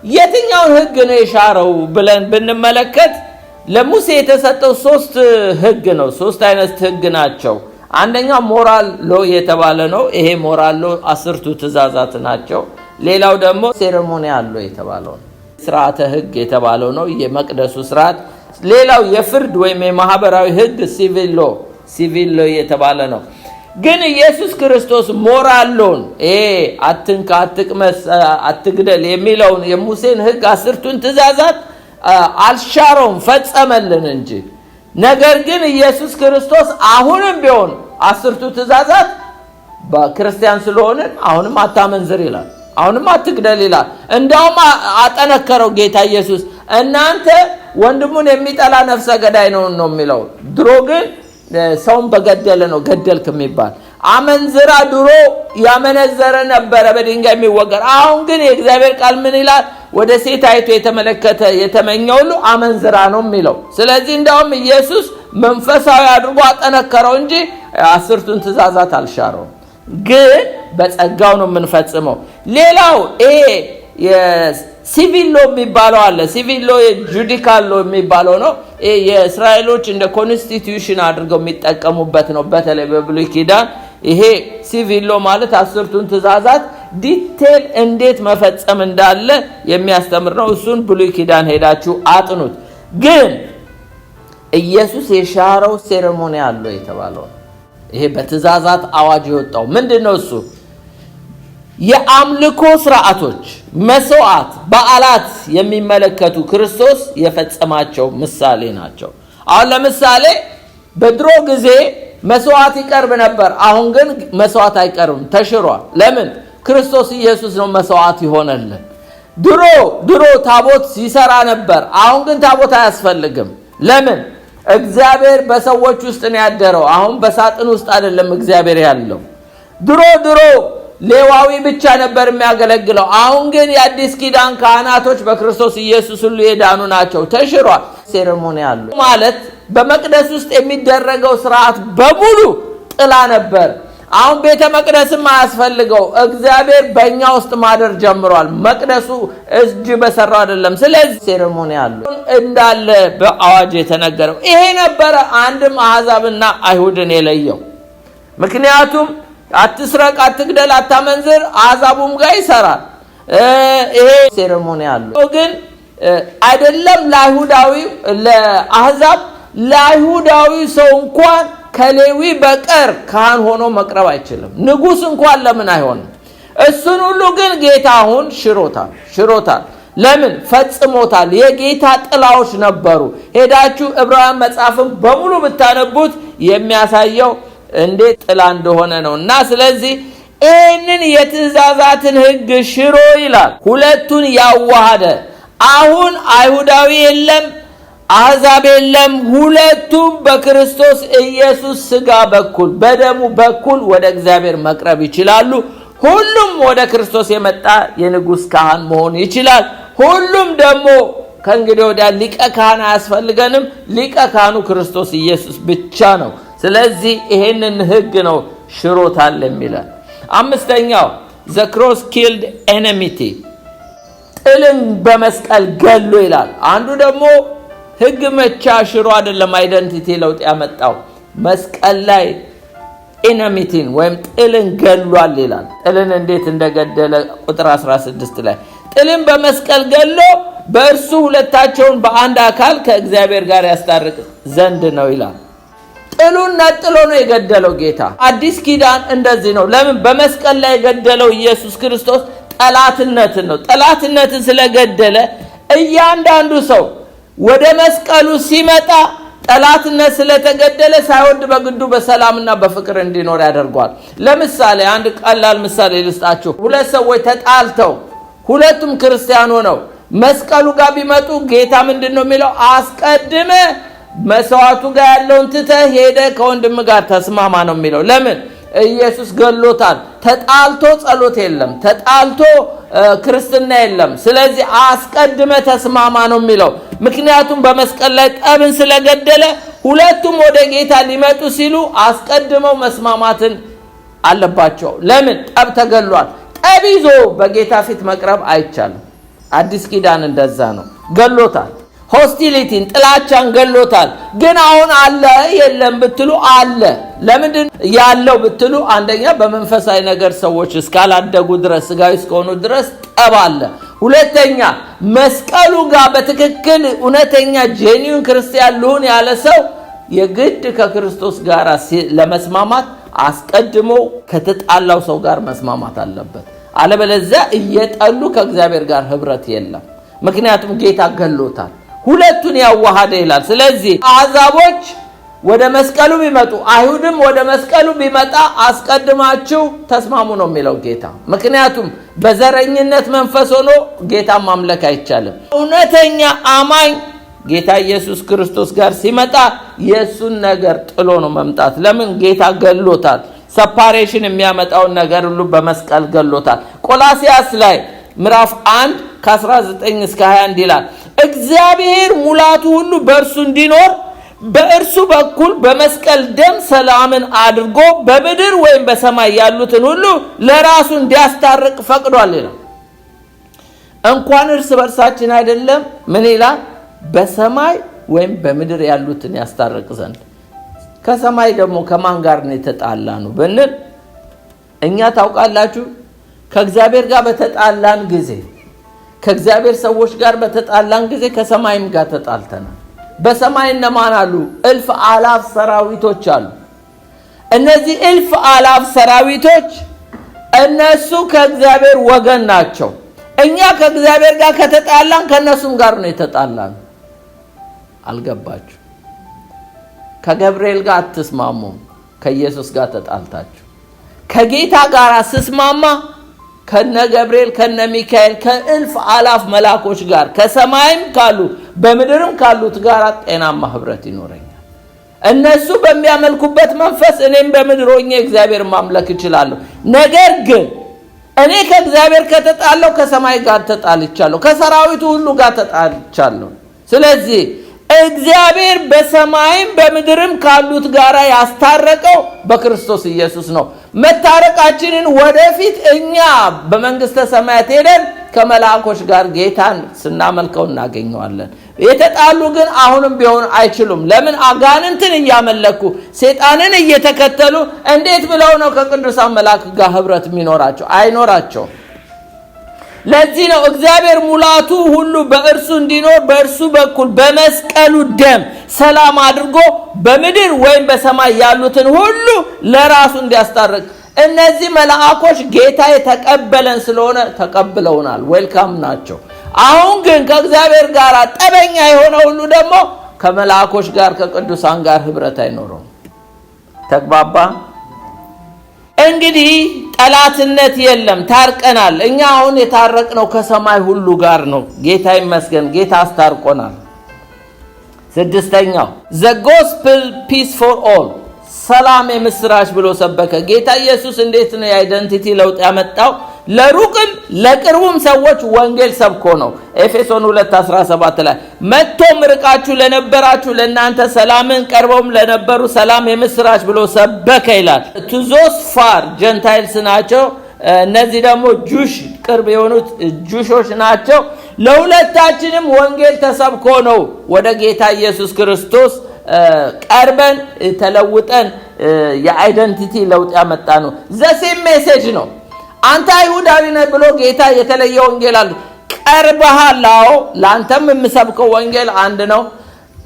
የትኛውን ሕግ ነው የሻረው ብለን ብንመለከት ለሙሴ የተሰጠው 3 ሕግ ነው። 3 አይነት ሕግ ናቸው። አንደኛው ሞራል ሎ የተባለ ነው። ይሄ ሞራል ሎ 10ቱ ትእዛዛት ናቸው። ሌላው ደግሞ ሴሬሞኒያል ሎ የተባለው ነው። ስርዓተ ሕግ የተባለው ነው፣ የመቅደሱ ስርዓት። ሌላው የፍርድ ወይም የማህበራዊ ሕግ ሲቪል ሎ የተባለ ነው። ግን ኢየሱስ ክርስቶስ ሞራል ሎን አትንካ፣ አትቅመስ፣ አትግደል የሚለውን የሙሴን ሕግ 10ቱን ትእዛዛት አልሻረውም፣ ፈጸመልን እንጂ። ነገር ግን ኢየሱስ ክርስቶስ አሁንም ቢሆን 10ቱ ትእዛዛት በክርስቲያን ስለሆነ አሁንም አታመንዝር ይላል፣ አሁንም አትግደል ይላል። እንደውም አጠነከረው ጌታ ኢየሱስ። እናንተ ወንድሙን የሚጠላ ነፍሰ ገዳይ ነው የሚለው። ድሮ ግን ሰውን በገደለ ነው ገደልክ የሚባል። አመንዝራ ድሮ ያመነዘረ ነበረ በድንጋይ የሚወገር። አሁን ግን የእግዚአብሔር ቃል ምን ይላል? ወደ ሴት አይቶ የተመለከተ የተመኘው ሁሉ አመንዝራ ነው የሚለው። ስለዚህ እንደውም ኢየሱስ መንፈሳዊ አድርጎ አጠነከረው እንጂ 10ቱን ትእዛዛት አልሻረውም። ግን በጸጋው ነው የምንፈጽመው። ሌላው ሲቪል ሎ የሚባለው አለ። ሲቪል ሎ ጁዲካል ሎ የሚባለው ነው። የእስራኤሎች እንደ ኮንስቲቲዩሽን አድርገው የሚጠቀሙበት ነው። በተለይ በብሉይ ኪዳን ይሄ ሲቪል ሎ ማለት 10ቱን ትእዛዛት ዲቴል እንዴት መፈጸም እንዳለ የሚያስተምር ነው። እሱን ብሉይ ኪዳን ሄዳችሁ አጥኑት። ግን ኢየሱስ የሻረው ሴሬሞኒ አለ የተባለው ይሄ በትእዛዛት አዋጅ የወጣው ምንድነው? እሱ የአምልኮ ስርዓቶች፣ መስዋዕት፣ በዓላት የሚመለከቱ ክርስቶስ የፈጸማቸው ምሳሌ ናቸው። አሁን ለምሳሌ በድሮ ጊዜ መስዋዕት ይቀርብ ነበር። አሁን ግን መስዋዕት አይቀርብም፣ ተሽሯል። ለምን? ክርስቶስ ኢየሱስ ነው መስዋዕት ይሆነልን። ድሮ ታቦት ይሰራ ነበር። አሁን ግን ታቦት አያስፈልግም። ለምን? እግዚአብሔር በሰዎች ውስጥ ነው ያደረው። አሁን በሳጥን ውስጥ አይደለም እግዚአብሔር ያለው። ድሮ ሌዋዊ ብቻ ነበር የሚያገለግለው። አሁን ግን የአዲስ ኪዳን ካህናቶች በክርስቶስ ኢየሱስ ሁሉ የዳኑ ናቸው። ተሽሯል። ሴሬሞኒ አለ ማለት በመቅደስ ውስጥ የሚደረገው ስርዓት በሙሉ ጥላ ነበር። አሁን ቤተ መቅደስም አያስፈልገው። እግዚአብሔር በእኛ ውስጥ ማደር ጀምሯል። መቅደሱ እጅ በሰራው አይደለም። ስለዚህ ሴሬሞኒ አለ እንዳለ በአዋጅ የተነገረው ይሄ ነበረ አንድም አሕዛብና አይሁድን የለየው። ምክንያቱም አትስረቅ፣ አትግደል፣ አታመንዝር አሕዛቡም ጋር ይሰራል። ይሄ ሴሬሞኒ አለ ግን አይደለም ለአይሁዳዊ ለአሕዛብ ለአይሁዳዊ ሰው እንኳን ከሌዊ በቀር ካህን ሆኖ መቅረብ አይችልም። ንጉስ እንኳን ለምን አይሆንም? እሱን ሁሉ ግን ጌታ አሁን ሽሮታል። ለምን? ፈጽሞታል። የጌታ ጥላዎች ነበሩ። ሄዳችሁ ዕብራውያን መጽሐፍን በሙሉ ብታነቡት የሚያሳየው እንዴት ጥላ እንደሆነ ነው። እና ስለዚህ ይህንን የትእዛዛትን ሕግ ሽሮ ይላል ሁለቱን ያዋሃደ አሁን አይሁዳዊ የለም፣ አሕዛብ የለም። ሁለቱም በክርስቶስ ኢየሱስ ሥጋ በኩል በደሙ በኩል ወደ እግዚአብሔር መቅረብ ይችላሉ። ሁሉም ወደ ክርስቶስ የመጣ የንጉሥ ካህን መሆን ይችላል። ሁሉም ደግሞ ከእንግዲህ ወዲያ ሊቀ ካህን አያስፈልገንም። ሊቀ ካህኑ ክርስቶስ ኢየሱስ ብቻ ነው። ስለዚህ ይሄንን ሕግ ነው ሽሮታል የሚለው። አምስተኛው the cross killed enmity ጥልን በመስቀል ገሎ ይላል። አንዱ ደግሞ ሕግ መቻ ሽሮ አይደለም አይደንቲቲ ለውጥ ያመጣው መስቀል ላይ ኢነሚቲን ወይም ጥልን ገሏል ይላል። ጥልን እንዴት እንደገደለ ቁጥር 16 ላይ ጥልን በመስቀል ገሎ በእርሱ ሁለታቸውን በአንድ አካል ከእግዚአብሔር ጋር ያስታርቅ ዘንድ ነው ይላል። ጥሉን ነጥሎ ነው የገደለው ጌታ። አዲስ ኪዳን እንደዚህ ነው። ለምን? በመስቀል ላይ የገደለው ኢየሱስ ክርስቶስ ጠላትነትን ነው። ጠላትነትን ስለገደለ እያንዳንዱ ሰው ወደ መስቀሉ ሲመጣ ጠላትነት ስለተገደለ ሳይወድ በግዱ በሰላምና በፍቅር እንዲኖር ያደርገዋል። ለምሳሌ አንድ ቀላል ምሳሌ ልስጣችሁ። ሁለት ሰዎች ተጣልተው ሁለቱም ክርስቲያን ሆነው መስቀሉ ጋር ቢመጡ ጌታ ምንድነው የሚለው? አስቀድመ መስዋዕቱ ጋር ያለውን ትተህ ሄደ ከወንድም ጋር ተስማማ ነው የሚለው። ለምን? ኢየሱስ ገሎታል። ተጣልቶ ጸሎት የለም፣ ተጣልቶ ክርስትና የለም። ስለዚህ አስቀድመ ተስማማ ነው የሚለው። ምክንያቱም በመስቀል ላይ ጠብን ስለገደለ ሁለቱም ወደ ጌታ ሊመጡ ሲሉ አስቀድመው መስማማትን አለባቸው። ለምን? ጠብ ተገሏል። ጠብ ይዞ በጌታ ፊት መቅረብ አይቻልም። አዲስ ኪዳን እንደዛ ነው። ገሎታል። ሆስቲሊቲን ጥላቻን ገሎታል። ግን አሁን አለ የለም ብትሉ አለ። ለምንድን ያለው ብትሉ አንደኛ በመንፈሳዊ ነገር ሰዎች እስካላደጉ ድረስ ስጋዊ እስከሆኑ ድረስ ጠብ አለ። ሁለተኛ መስቀሉ ጋር በትክክል እውነተኛ ጄኒውን ክርስቲያን ልሁን ያለ ሰው የግድ ከክርስቶስ ጋር ለመስማማት አስቀድሞ ከተጣላው ሰው ጋር መስማማት አለበት። አለበለዚያ እየጠሉ ከእግዚአብሔር ጋር ህብረት የለም። ምክንያቱም ጌታ ገሎታል። ሁለቱን ያዋሃደ ይላል። ስለዚህ አሕዛቦች ወደ መስቀሉ ቢመጡ አይሁድም ወደ መስቀሉ ቢመጣ አስቀድማችሁ ተስማሙ ነው የሚለው ጌታ። ምክንያቱም በዘረኝነት መንፈስ ሆኖ ጌታ ማምለክ አይቻልም። እውነተኛ አማኝ ጌታ ኢየሱስ ክርስቶስ ጋር ሲመጣ የሱን ነገር ጥሎ ነው መምጣት። ለምን? ጌታ ገሎታል። ሰፓሬሽን የሚያመጣውን ነገር ሁሉ በመስቀል ገሎታል። ቆላስይስ ላይ ምዕራፍ 1 ከ19 እስከ 21 ይላል እግዚአብሔር ሙላቱ ሁሉ በእርሱ እንዲኖር በእርሱ በኩል በመስቀል ደም ሰላምን አድርጎ በምድር ወይም በሰማይ ያሉትን ሁሉ ለራሱ እንዲያስታርቅ ፈቅዷል ይላል። እንኳን እርስ በርሳችን አይደለም ምን ይላል በሰማይ ወይም በምድር ያሉትን ያስታርቅ ዘንድ። ከሰማይ ደግሞ ከማን ጋር ነው የተጣላነው ብንል እኛ ታውቃላችሁ ከእግዚአብሔር ጋር በተጣላን ጊዜ ከእግዚአብሔር ሰዎች ጋር በተጣላን ጊዜ ከሰማይም ጋር ተጣልተናል። በሰማይ እነማን አሉ? እልፍ አላፍ ሰራዊቶች አሉ። እነዚህ እልፍ አላፍ ሰራዊቶች እነሱ ከእግዚአብሔር ወገን ናቸው። እኛ ከእግዚአብሔር ጋር ከተጣላን ከነሱም ጋር ነው የተጣላን። አልገባችሁ? ከገብርኤል ጋር አትስማሙም፣ ከኢየሱስ ጋር ተጣልታችሁ። ከጌታ ጋር አስስማማ ከነ ገብርኤል ከነ ሚካኤል ከእልፍ አላፍ መላእክቶች ጋር ከሰማይም ካሉ በምድርም ካሉት ጋር ጤናማ ህብረት ይኖረኛል። እነሱ በሚያመልኩበት መንፈስ እኔም በምድር ሆኜ እግዚአብሔር ማምለክ እችላለሁ። ነገር ግን እኔ ከእግዚአብሔር ከተጣለው ከሰማይ ጋር ተጣልቻለሁ፣ ከሰራዊቱ ሁሉ ጋር ተጣልቻለሁ። ስለዚህ እግዚአብሔር በሰማይም በምድርም ካሉት ጋር ያስታረቀው በክርስቶስ ኢየሱስ ነው። መታረቃችንን ወደፊት እኛ በመንግስተ ሰማያት ሄደን ከመላእክቶች ጋር ጌታን ስናመልከው እናገኘዋለን። የተጣሉ ግን አሁንም ቢሆን አይችሉም። ለምን? አጋንንትን እያመለኩ ሰይጣንን እየተከተሉ እንዴት ብለው ነው ከቅዱሳን መላእክት ጋር ህብረት የሚኖራቸው? አይኖራቸውም። ለዚህ ነው እግዚአብሔር ሙላቱ ሁሉ በእርሱ እንዲኖር በእርሱ በኩል በመስቀሉ ደም ሰላም አድርጎ በምድር ወይም በሰማይ ያሉትን ሁሉ ለራሱ እንዲያስታርቅ። እነዚህ መላእክቶች ጌታ የተቀበለን ስለሆነ ተቀብለውናል፣ ዌልካም ናቸው። አሁን ግን ከእግዚአብሔር ጋር ጠበኛ የሆነ ሁሉ ደግሞ ከመላእክቶች ጋር ከቅዱሳን ጋር ህብረት አይኖረውም። ተግባባ? እንግዲህ ጠላትነት የለም፣ ታርቀናል። እኛ አሁን የታረቅነው ከሰማይ ሁሉ ጋር ነው። ጌታ ይመስገን፣ ጌታ አስታርቆናል። ስድስተኛው the gospel peace for all ሰላም የምስራች ብሎ ሰበከ። ጌታ ኢየሱስ እንዴት ነው የአይደንቲቲ ለውጥ ያመጣው? ለሩቅም ለቅርቡም ሰዎች ወንጌል ሰብኮ ነው። ኤፌሶን 2:17 ላይ መጥቶም ርቃችሁ ለነበራችሁ ለእናንተ ሰላምን ቀርበውም ለነበሩ ሰላም የምስራች ብሎ ሰበከ ይላል። to those far ጀንታይልስ ናቸው። እነዚህ ደግሞ ጁሽ ቅርብ የሆኑት ጁሾች ናቸው። ለሁለታችንም ወንጌል ተሰብኮ ነው ወደ ጌታ ኢየሱስ ክርስቶስ ቀርበን ተለውጠን የአይደንቲቲ ለውጥ ያመጣ ነው። ዘሴም ሜሴጅ ነው። አንተ አይሁዳዊ ነህ ብሎ ጌታ የተለየ ወንጌል አለ። ቀርበሃል። አዎ ላንተም የምሰብከው ወንጌል አንድ ነው።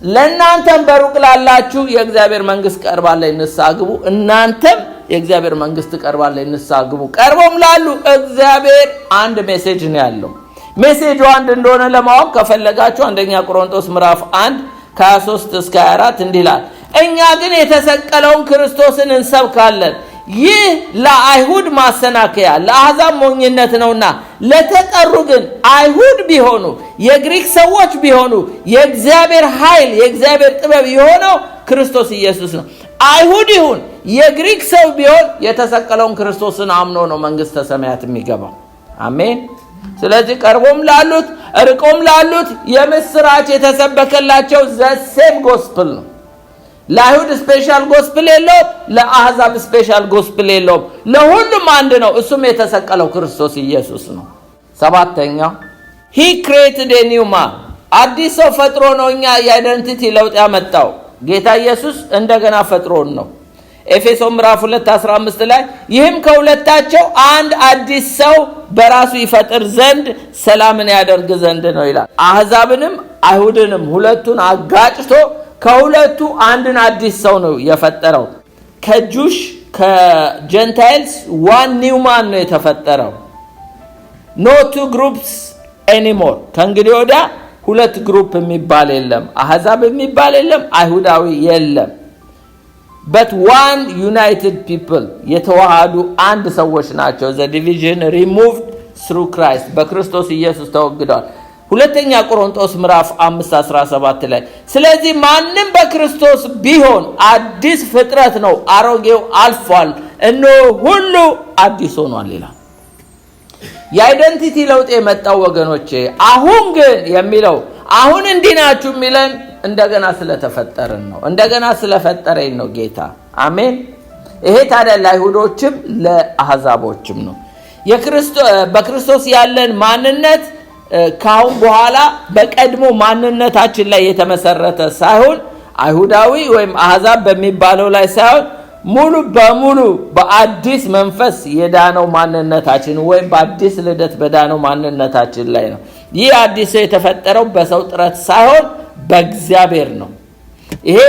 ለእናንተም በሩቅ ላላችሁ የእግዚአብሔር መንግስት ቀርባለች፣ ንስሐ ግቡ። እናንተም የእግዚአብሔር መንግስት ቀርባለች፣ ንስሐ ግቡ። ቀርቦም ላሉ እግዚአብሔር አንድ ሜሴጅ ነው ያለው። ሜሴጁ አንድ እንደሆነ ለማወቅ ከፈለጋችሁ አንደኛ ቆሮንቶስ ምዕራፍ 1 ከ23 እስከ 24 እንዲህ ይላል። እኛ ግን የተሰቀለውን ክርስቶስን እንሰብካለን። ይህ ለአይሁድ ማሰናከያ ለአሕዛብ ሞኝነት ነውና፣ ለተጠሩ ግን አይሁድ ቢሆኑ የግሪክ ሰዎች ቢሆኑ የእግዚአብሔር ኃይል የእግዚአብሔር ጥበብ የሆነው ክርስቶስ ኢየሱስ ነው። አይሁድ ይሁን የግሪክ ሰው ቢሆን የተሰቀለውን ክርስቶስን አምኖ ነው መንግስተ ሰማያት የሚገባው። አሜን። ስለዚህ ቀርቦም ላሉት ርቆም ላሉት የምስራች የተሰበከላቸው ዘሴም ጎስፕል ነው። ለአይሁድ ስፔሻል ጎስፕል የለውም፣ ለአሕዛብ ስፔሻል ጎስፕል የለውም። ለሁሉም አንድ ነው። እሱም የተሰቀለው ክርስቶስ ኢየሱስ ነው። ሰባተኛው he created a new man አዲስ ሰው ፈጥሮ ነው እኛ የአይደንቲቲ ለውጥ ያመጣው። ጌታ ኢየሱስ እንደገና ፈጥሮን ነው። ኤፌሶን ምዕራፍ 2:15 ላይ ይህም ከሁለታቸው አንድ አዲስ ሰው በራሱ ይፈጥር ዘንድ ሰላምን ያደርግ ዘንድ ነው ይላል። አሕዛብንም አይሁድንም ሁለቱን አጋጭቶ ከሁለቱ አንድን አዲስ ሰው ነው የፈጠረው። ከጁሽ ከጀንታይልስ ዋን ኒው ማን ነው የተፈጠረው። ኖ ቱ ግሩፕስ ኤኒሞር ከእንግዲህ ወዲያ ሁለት ግሩፕ የሚባል የለም። አሕዛብ የሚባል የለም፣ አይሁዳዊ የለም። but one united people የተዋሃዱ አንድ ሰዎች ናቸው። the division removed through Christ በክርስቶስ ኢየሱስ ተወግዷል። ሁለተኛ ቆሮንቶስ ምዕራፍ 5:17 ላይ ስለዚህ ማንም በክርስቶስ ቢሆን አዲስ ፍጥረት ነው፣ አሮጌው አልፏል፣ እነሆ ሁሉ አዲስ ሆኗል ይላል። የአይደንቲቲ ለውጥ የመጣው ወገኖቼ አሁን ግን የሚለው አሁን እንዲናችሁ የሚለን እንደገና ስለተፈጠረን ነው። እንደገና ስለፈጠረኝ ነው ጌታ። አሜን። ይሄ ታዲያ ለአይሁዶችም ለአሕዛቦችም ነው። በክርስቶስ ያለን ማንነት ካሁን በኋላ በቀድሞ ማንነታችን ላይ የተመሰረተ ሳይሆን አይሁዳዊ ወይም አሕዛብ በሚባለው ላይ ሳይሆን ሙሉ በሙሉ በአዲስ መንፈስ የዳነው ማንነታችን ወይም በአዲስ ልደት በዳነው ማንነታችን ላይ ነው። ይህ አዲስ የተፈጠረው በሰው ጥረት ሳይሆን በእግዚአብሔር ነው። ይሄ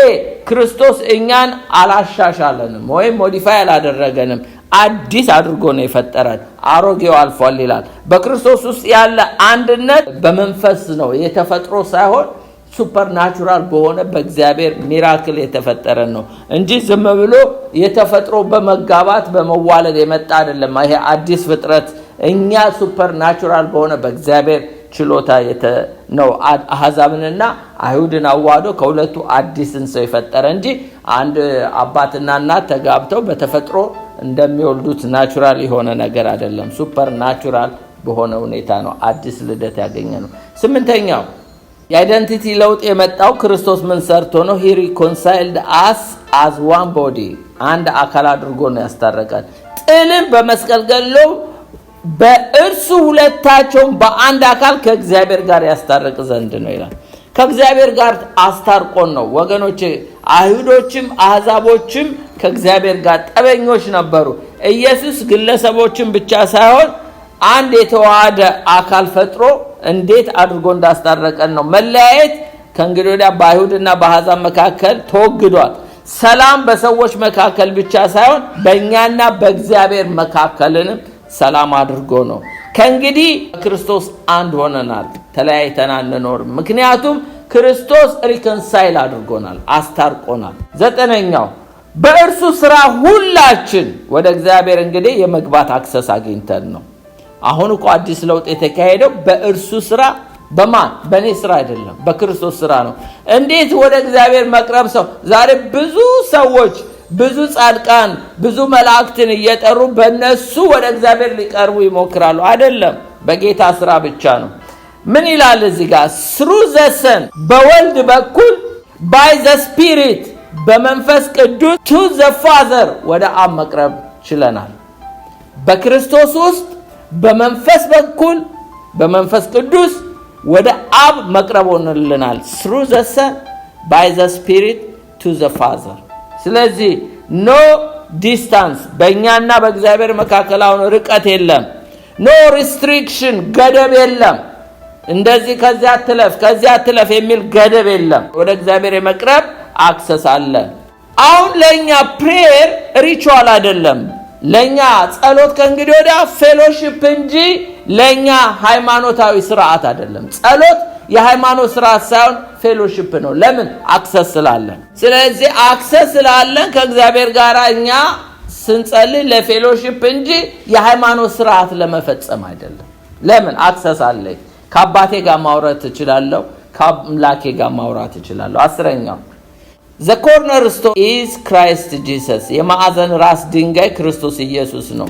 ክርስቶስ እኛን አላሻሻለንም ወይም ሞዲፋይ አላደረገንም፣ አዲስ አድርጎ ነው የፈጠረን። አሮጌው አልፏል ይላል። በክርስቶስ ውስጥ ያለ አንድነት በመንፈስ ነው፣ የተፈጥሮ ሳይሆን ሱፐርናቹራል በሆነ በእግዚአብሔር ሚራክል የተፈጠረ ነው እንጂ ዝም ብሎ የተፈጥሮ በመጋባት በመዋለድ የመጣ አይደለም። ይሄ አዲስ ፍጥረት እኛ ሱፐርናቹራል በሆነ በእግዚአብሔር ችሎታ ነው አሕዛብንና አይሁድን አዋህዶ ከሁለቱ አዲስን ሰው የፈጠረ እንጂ አንድ አባትና እናት ተጋብተው በተፈጥሮ እንደሚወልዱት ናቹራል የሆነ ነገር አይደለም። ሱፐርናቹራል በሆነ ሁኔታ ነው አዲስ ልደት ያገኘ ነው። ስምንተኛው የአይደንቲቲ ለውጥ የመጣው ክርስቶስ ምን ሰርቶ ነው? he reconciled us as one body አንድ አካል አድርጎ ነው ያስታረቀን። ጥልን በመስቀል ገድሎ በእርሱ ሁለታቸውን በአንድ አካል ከእግዚአብሔር ጋር ያስታርቅ ዘንድ ነው ይላል። ከእግዚአብሔር ጋር አስታርቆን ነው ወገኖቼ። አይሁዶችም አሕዛቦችም ከእግዚአብሔር ጋር ጠበኞች ነበሩ። ኢየሱስ ግለሰቦችን ብቻ ሳይሆን አንድ የተዋሃደ አካል ፈጥሮ እንዴት አድርጎ እንዳስታረቀን ነው። መለያየት ከእንግዲህ ወዲያ በአይሁድና በአሕዛብ መካከል ተወግዷል። ሰላም በሰዎች መካከል ብቻ ሳይሆን በእኛና በእግዚአብሔር መካከልንም ሰላም አድርጎ ነው። ከእንግዲህ ክርስቶስ አንድ ሆነናል፣ ተለያይተን አንኖርም። ምክንያቱም ክርስቶስ ሪኮንሳይል አድርጎናል፣ አስታርቆናል። ዘጠነኛው በእርሱ ስራ ሁላችን ወደ እግዚአብሔር እንግዲህ የመግባት አክሰስ አግኝተን ነው። አሁን እኮ አዲስ ለውጥ የተካሄደው በእርሱ ስራ፣ በማን? በእኔ ስራ አይደለም፣ በክርስቶስ ስራ ነው። እንዴት ወደ እግዚአብሔር መቅረብ ሰው ዛሬ ብዙ ሰዎች ብዙ ጻድቃን ብዙ መላእክትን እየጠሩ በእነሱ ወደ እግዚአብሔር ሊቀርቡ ይሞክራሉ። አይደለም፣ በጌታ ስራ ብቻ ነው። ምን ይላል እዚህ ጋር? through the Son በወልድ በኩል by the Spirit በመንፈስ ቅዱስ to the Father ወደ አብ መቅረብ ችለናል። በክርስቶስ ውስጥ በመንፈስ በኩል በመንፈስ ቅዱስ ወደ አብ መቅረብ ሆነልናል። through the Son by the Spirit to the Father። ስለዚህ ኖ ዲስታንስ በእኛና በእግዚአብሔር መካከል አሁን ርቀት የለም። ኖ ሪስትሪክሽን ገደብ የለም። እንደዚህ ከዚያ አትለፍ የሚል ገደብ የለም። ወደ እግዚአብሔር የመቅረብ አክሰስ አለ። አሁን ለኛ ፕሬየር ሪቹዋል አይደለም። ለኛ ጸሎት ከእንግዲህ ወዲያ ፌሎሺፕ እንጂ ለኛ ሃይማኖታዊ ስርዓት አይደለም። ጸሎት የሃይማኖት ስርዓት ሳይሆን ፌሎሺፕ ነው። ለምን? አክሰስ ስላለን። ስለዚህ አክሰስ ስላለን ከእግዚአብሔር ጋር እኛ ስንጸልይ ለፌሎሺፕ እንጂ የሃይማኖት ስርዓት ለመፈጸም አይደለም። ለምን? አክሰስ አለኝ። ከአባቴ ጋር ማውራት እችላለሁ፣ ከአምላኬ ጋር ማውራት እችላለሁ። አስረኛው the cornerstone is Christ Jesus የማዕዘን ራስ ድንጋይ ክርስቶስ ኢየሱስ ነው።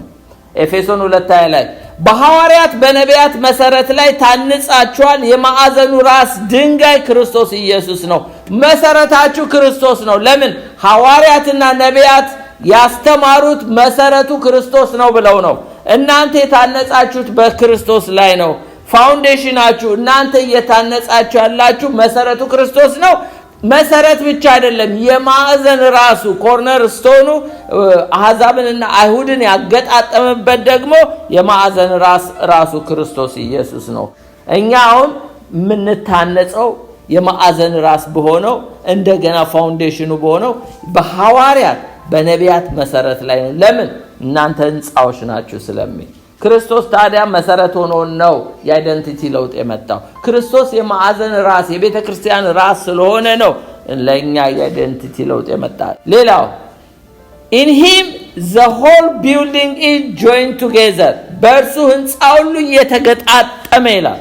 ኤፌሶን 2 ላይ በሐዋርያት በነቢያት መሰረት ላይ ታንጻችኋል፣ የማዕዘኑ ራስ ድንጋይ ክርስቶስ ኢየሱስ ነው። መሰረታችሁ ክርስቶስ ነው። ለምን? ሐዋርያትና ነቢያት ያስተማሩት መሰረቱ ክርስቶስ ነው ብለው ነው። እናንተ የታነጻችሁት በክርስቶስ ላይ ነው። ፋውንዴሽናችሁ እናንተ እየታነጻችሁ ያላችሁ መሰረቱ ክርስቶስ ነው። መሰረት ብቻ አይደለም፣ የማዕዘን ራሱ ኮርነር ስቶኑ አሕዛብንና አይሁድን ያገጣጠመበት ደግሞ የማዕዘን ራሱ ክርስቶስ ኢየሱስ ነው። እኛ አሁን የምንታነጸው የማዕዘን ራስ በሆነው እንደገና ፋውንዴሽኑ በሆነው በሐዋርያት በነቢያት መሰረት ላይ ነው። ለምን? እናንተ ህንጻዎች ናችሁ ስለሚል ክርስቶስ ታዲያ መሰረት ሆኖ ነው የአይደንቲቲ ለውጥ የመጣው። ክርስቶስ የማዕዘን ራስ የቤተ ክርስቲያን ራስ ስለሆነ ነው ለኛ የአይደንቲቲ ለውጥ የመጣ። ሌላው in him the whole building is joined together በእርሱ ህንጻ ሁሉ እየተገጣጠመ ይላል።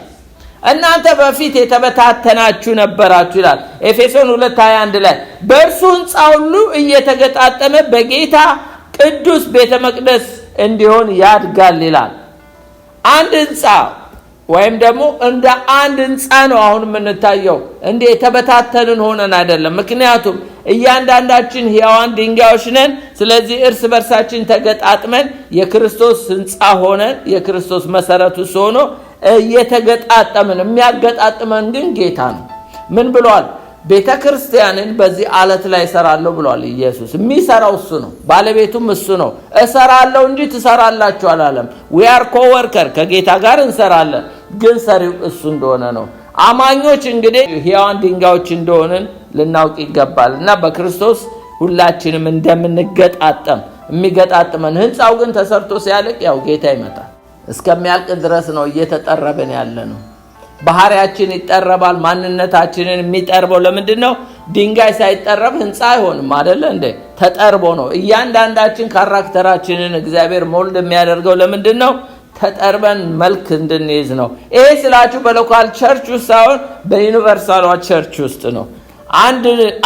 እናንተ በፊት የተበታተናችሁ ነበራችሁ ይላል ኤፌሶን 2:21 ላይ። በእርሱ ህንጻ ሁሉ እየተገጣጠመ በጌታ ቅዱስ ቤተ መቅደስ እንዲሆን ያድጋል ይላል። አንድ ህንጻ ወይም ደግሞ እንደ አንድ ህንጻ ነው አሁን የምንታየው። እንደ የተበታተንን ሆነን አይደለም። ምክንያቱም እያንዳንዳችን ሕያዋን ድንጋዮች ነን። ስለዚህ እርስ በርሳችን ተገጣጥመን የክርስቶስ ህንጻ ሆነን የክርስቶስ መሰረቱ ሆኖ እየተገጣጠምን የሚያገጣጥመን ግን ጌታ ነው። ምን ብሏል? ቤተክርስቲያንን በዚህ አለት ላይ እሰራለሁ ብሏል ኢየሱስ። የሚሰራው እሱ ነው፣ ባለቤቱም እሱ ነው። እሰራለሁ እንጂ ትሰራላችሁ አላለም። we are co-worker ከጌታ ጋር እንሰራለን፣ ግን ሰሪው እሱ እንደሆነ ነው። አማኞች እንግዲህ ሕያዋን ድንጋዮች እንደሆንን ልናውቅ ይገባል እና በክርስቶስ ሁላችንም እንደምንገጣጠም የሚገጣጥመን ህንጻው ግን ተሰርቶ ሲያልቅ ያው ጌታ ይመጣል። እስከሚያልቅ ድረስ ነው እየተጠረበን ያለ ነው። ባህሪያችን ይጠረባል። ማንነታችንን የሚጠርበው ለምንድን ነው? ድንጋይ ሳይጠረብ ህንጻ አይሆንም አይደለ እንዴ? ተጠርቦ ነው። እያንዳንዳችን ካራክተራችንን እግዚአብሔር ሞልድ የሚያደርገው ለምንድን ነው? ተጠርበን መልክ እንድንይዝ ነው። ይሄ ስላችሁ በሎካል ቸርች ውስጥ ሳይሆን በዩኒቨርሳል ቸርች ውስጥ ነው።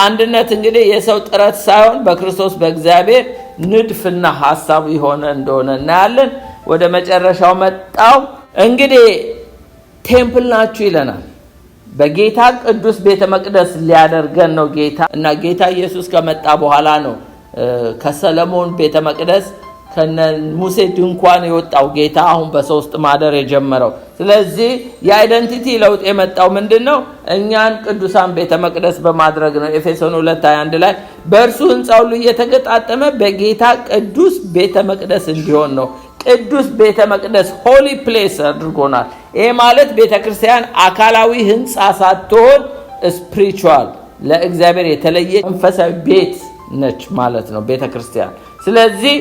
አንድነት እንግዲህ የሰው ጥረት ሳይሆን በክርስቶስ በእግዚአብሔር ንድፍና ሐሳብ የሆነ እንደሆነ እናያለን። ወደ መጨረሻው መጣው። እንግዲህ ቴምፕል ናችሁ ይለናል። በጌታ ቅዱስ ቤተ መቅደስ ሊያደርገን ነው ጌታ እና ጌታ ኢየሱስ ከመጣ በኋላ ነው ከሰለሞን ቤተ መቅደስ ከነ ሙሴ ድንኳን የወጣው ጌታ አሁን በሶስት ማደር የጀመረው። ስለዚህ የአይደንቲቲ ለውጥ የመጣው ምንድነው? እኛን ቅዱሳን ቤተ መቅደስ በማድረግ ነው። ኤፌሶን 2:21 ላይ በእርሱ ህንጻ ሁሉ እየተገጣጠመ በጌታ ቅዱስ ቤተ መቅደስ እንዲሆን ነው። ቅዱስ ቤተ መቅደስ ሆሊ ፕሌስ አድርጎናል። ይሄ ማለት ቤተክርስቲያን አካላዊ ህንጻ ሳትሆን ስፒሪቹዋል ለእግዚአብሔር የተለየ መንፈሳዊ ቤት ነች ማለት ነው ቤተክርስቲያን። ስለዚህ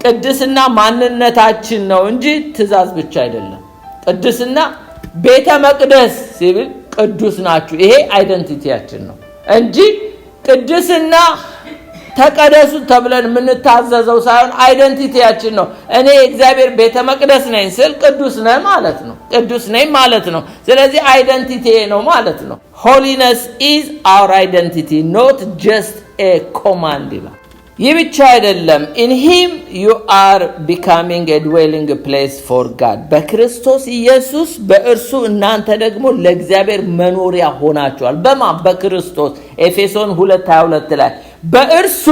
ቅድስና ማንነታችን ነው እንጂ ትእዛዝ ብቻ አይደለም። ቅድስና ቤተ መቅደስ ሲብል ቅዱስ ናችሁ፣ ይሄ አይደንቲቲያችን ነው እንጂ ቅድስና ተቀደሱ ተብለን የምንታዘዘው ሳይሆን አይደንቲቲያችን ነው። እኔ እግዚአብሔር ቤተ መቅደስ ነኝ ስል ቅዱስ ነኝ ማለት ነው። ቅዱስ ነኝ ማለት ነው። ስለዚህ አይደንቲቲ ነው ማለት ነው። holiness is our identity, not just a command. ይህ ብቻ አይደለም። in him you are becoming a dwelling place for God. በክርስቶስ ኢየሱስ በእርሱ እናንተ ደግሞ ለእግዚአብሔር መኖሪያ ሆናችኋል። በማን? በክርስቶስ። ኤፌሶን 2:22 ላይ በእርሱ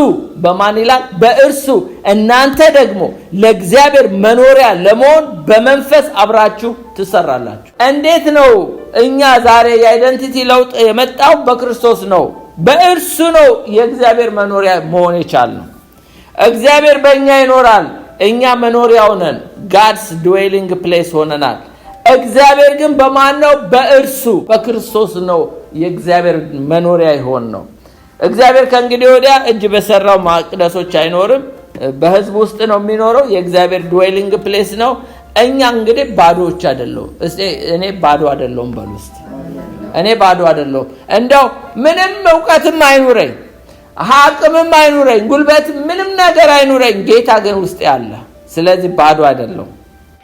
በማን ይላል? በእርሱ እናንተ ደግሞ ለእግዚአብሔር መኖሪያ ለመሆን በመንፈስ አብራችሁ ትሰራላችሁ። እንዴት ነው እኛ ዛሬ የአይደንቲቲ ለውጥ የመጣው? በክርስቶስ ነው። በእርሱ ነው የእግዚአብሔር መኖሪያ መሆን የቻልነው። እግዚአብሔር በእኛ ይኖራል፣ እኛ መኖሪያው ነን። God's dwelling place ሆነናል። እግዚአብሔር ግን በማን ነው? በእርሱ በክርስቶስ ነው የእግዚአብሔር መኖሪያ ይሆን ነው። እግዚአብሔር ከእንግዲህ ወዲያ እጅ በሰራው መቅደሶች አይኖርም፣ በህዝብ ውስጥ ነው የሚኖረው። የእግዚአብሔር dwelling place ነው። እኛ እንግዲህ ባዶዎች አይደለም። እኔ ባዶ አይደለም በሉ እስቲ። እኔ ባዶ አይደለም። እንደው ምንም ዕውቀትም አይኑረኝ፣ አቅምም አይኑረኝ፣ ጉልበት ምንም ነገር አይኑረኝ፣ ጌታ ግን ውስጥ ያለ። ስለዚህ ባዶ አይደለም።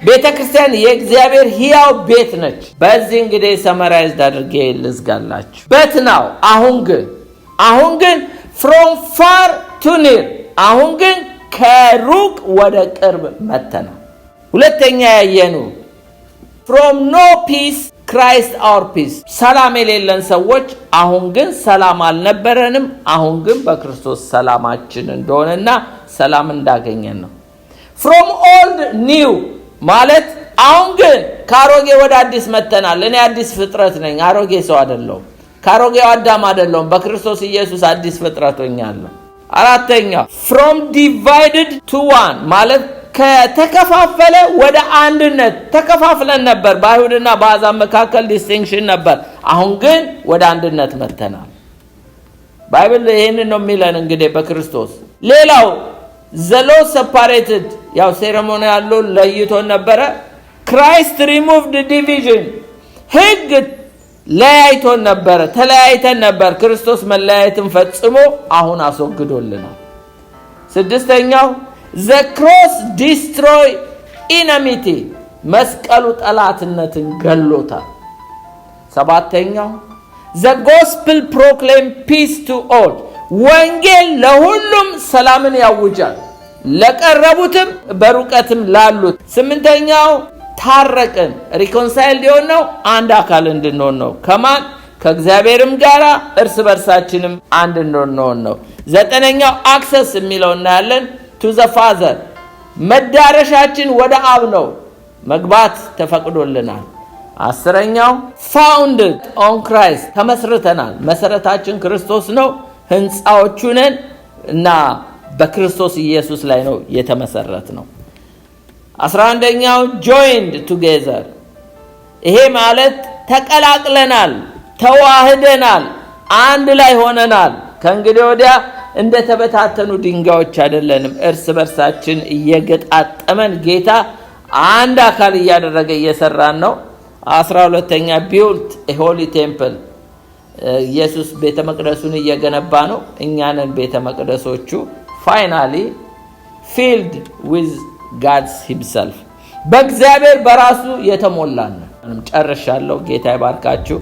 ቤተክርስቲያን የእግዚአብሔር ሕያው ቤት ነች። በዚህ እንግዲህ ሰመራይዝድ አድርጌ ልዝጋላችሁ። በት ነው አሁን ግን from far to near፣ አሁን ግን ከሩቅ ወደ ቅርብ መተናል። ሁለተኛ ያየነው from no peace Christ our peace፣ ሰላም የሌለን ሰዎች አሁን ግን ሰላም አልነበረንም፣ አሁን ግን በክርስቶስ ሰላማችን እንደሆነና ሰላም እንዳገኘን ነው። from old new ማለት አሁን ግን ካሮጌ ወደ አዲስ መተናል። እኔ አዲስ ፍጥረት ነኝ፣ አሮጌ ሰው አይደለሁም። ካሮጌው አዳም አይደለሁም፣ በክርስቶስ ኢየሱስ አዲስ ፍጥረት ሆኛለሁ። አራተኛ from divided to one ማለት ከተከፋፈለ ወደ አንድነት። ተከፋፍለን ነበር፣ በአይሁድና በአሕዛብ መካከል ዲስቲንክሽን ነበር። አሁን ግን ወደ አንድነት መተናል። ባይብል ይሄንን ነው የሚለን እንግዲህ በክርስቶስ። ሌላው the law separated፣ ያው ሴሬሞኒያል ለይቶን ነበረ። Christ removed division፣ ሕግ ለያይቶን ነበር፣ ተለያይተን ነበር። ክርስቶስ መለያየትን ፈጽሞ አሁን አስወግዶልናል። ስድስተኛው the cross destroy enmity፣ መስቀሉ ጠላትነትን ገሎታል። ሰባተኛው the gospel proclaim peace to all፣ ወንጌል ለሁሉም ሰላምን ያውጃል፣ ለቀረቡትም በሩቀትም ላሉት። ስምንተኛው ታረቅን፣ ሪኮንሳይል ሊሆን ነው፣ አንድ አካል እንድንሆን ነው። ከማን? ከእግዚአብሔርም ጋር እርስ በርሳችንም አንድ እንድንሆን ነው። ዘጠነኛው አክሰስ የሚለው እናያለን to the father፣ መዳረሻችን ወደ አብ ነው። መግባት ተፈቅዶልናል። 10ኛው founded on Christ ተመስርተናል። መሰረታችን ክርስቶስ ነው። ህንጻዎቹ ነን እና በክርስቶስ ኢየሱስ ላይ ነው የተመሰረት ነው። 11ኛው joined together ይሄ ማለት ተቀላቅለናል፣ ተዋህደናል፣ አንድ ላይ ሆነናል። ከእንግዲህ ወዲያ እንደተበታተኑ ድንጋዮች አይደለንም። እርስ በርሳችን እየገጣጠመን ጌታ አንድ አካል እያደረገ እየሰራን ነው። 12ኛ built a holy temple ኢየሱስ ቤተ መቅደሱን እየገነባ ነው። እኛንን ቤተ መቅደሶቹ finally filled with God's himself በእግዚአብሔር በራሱ የተሞላን ነው። ጨርሻለሁ። ጌታ ይባርካችሁ።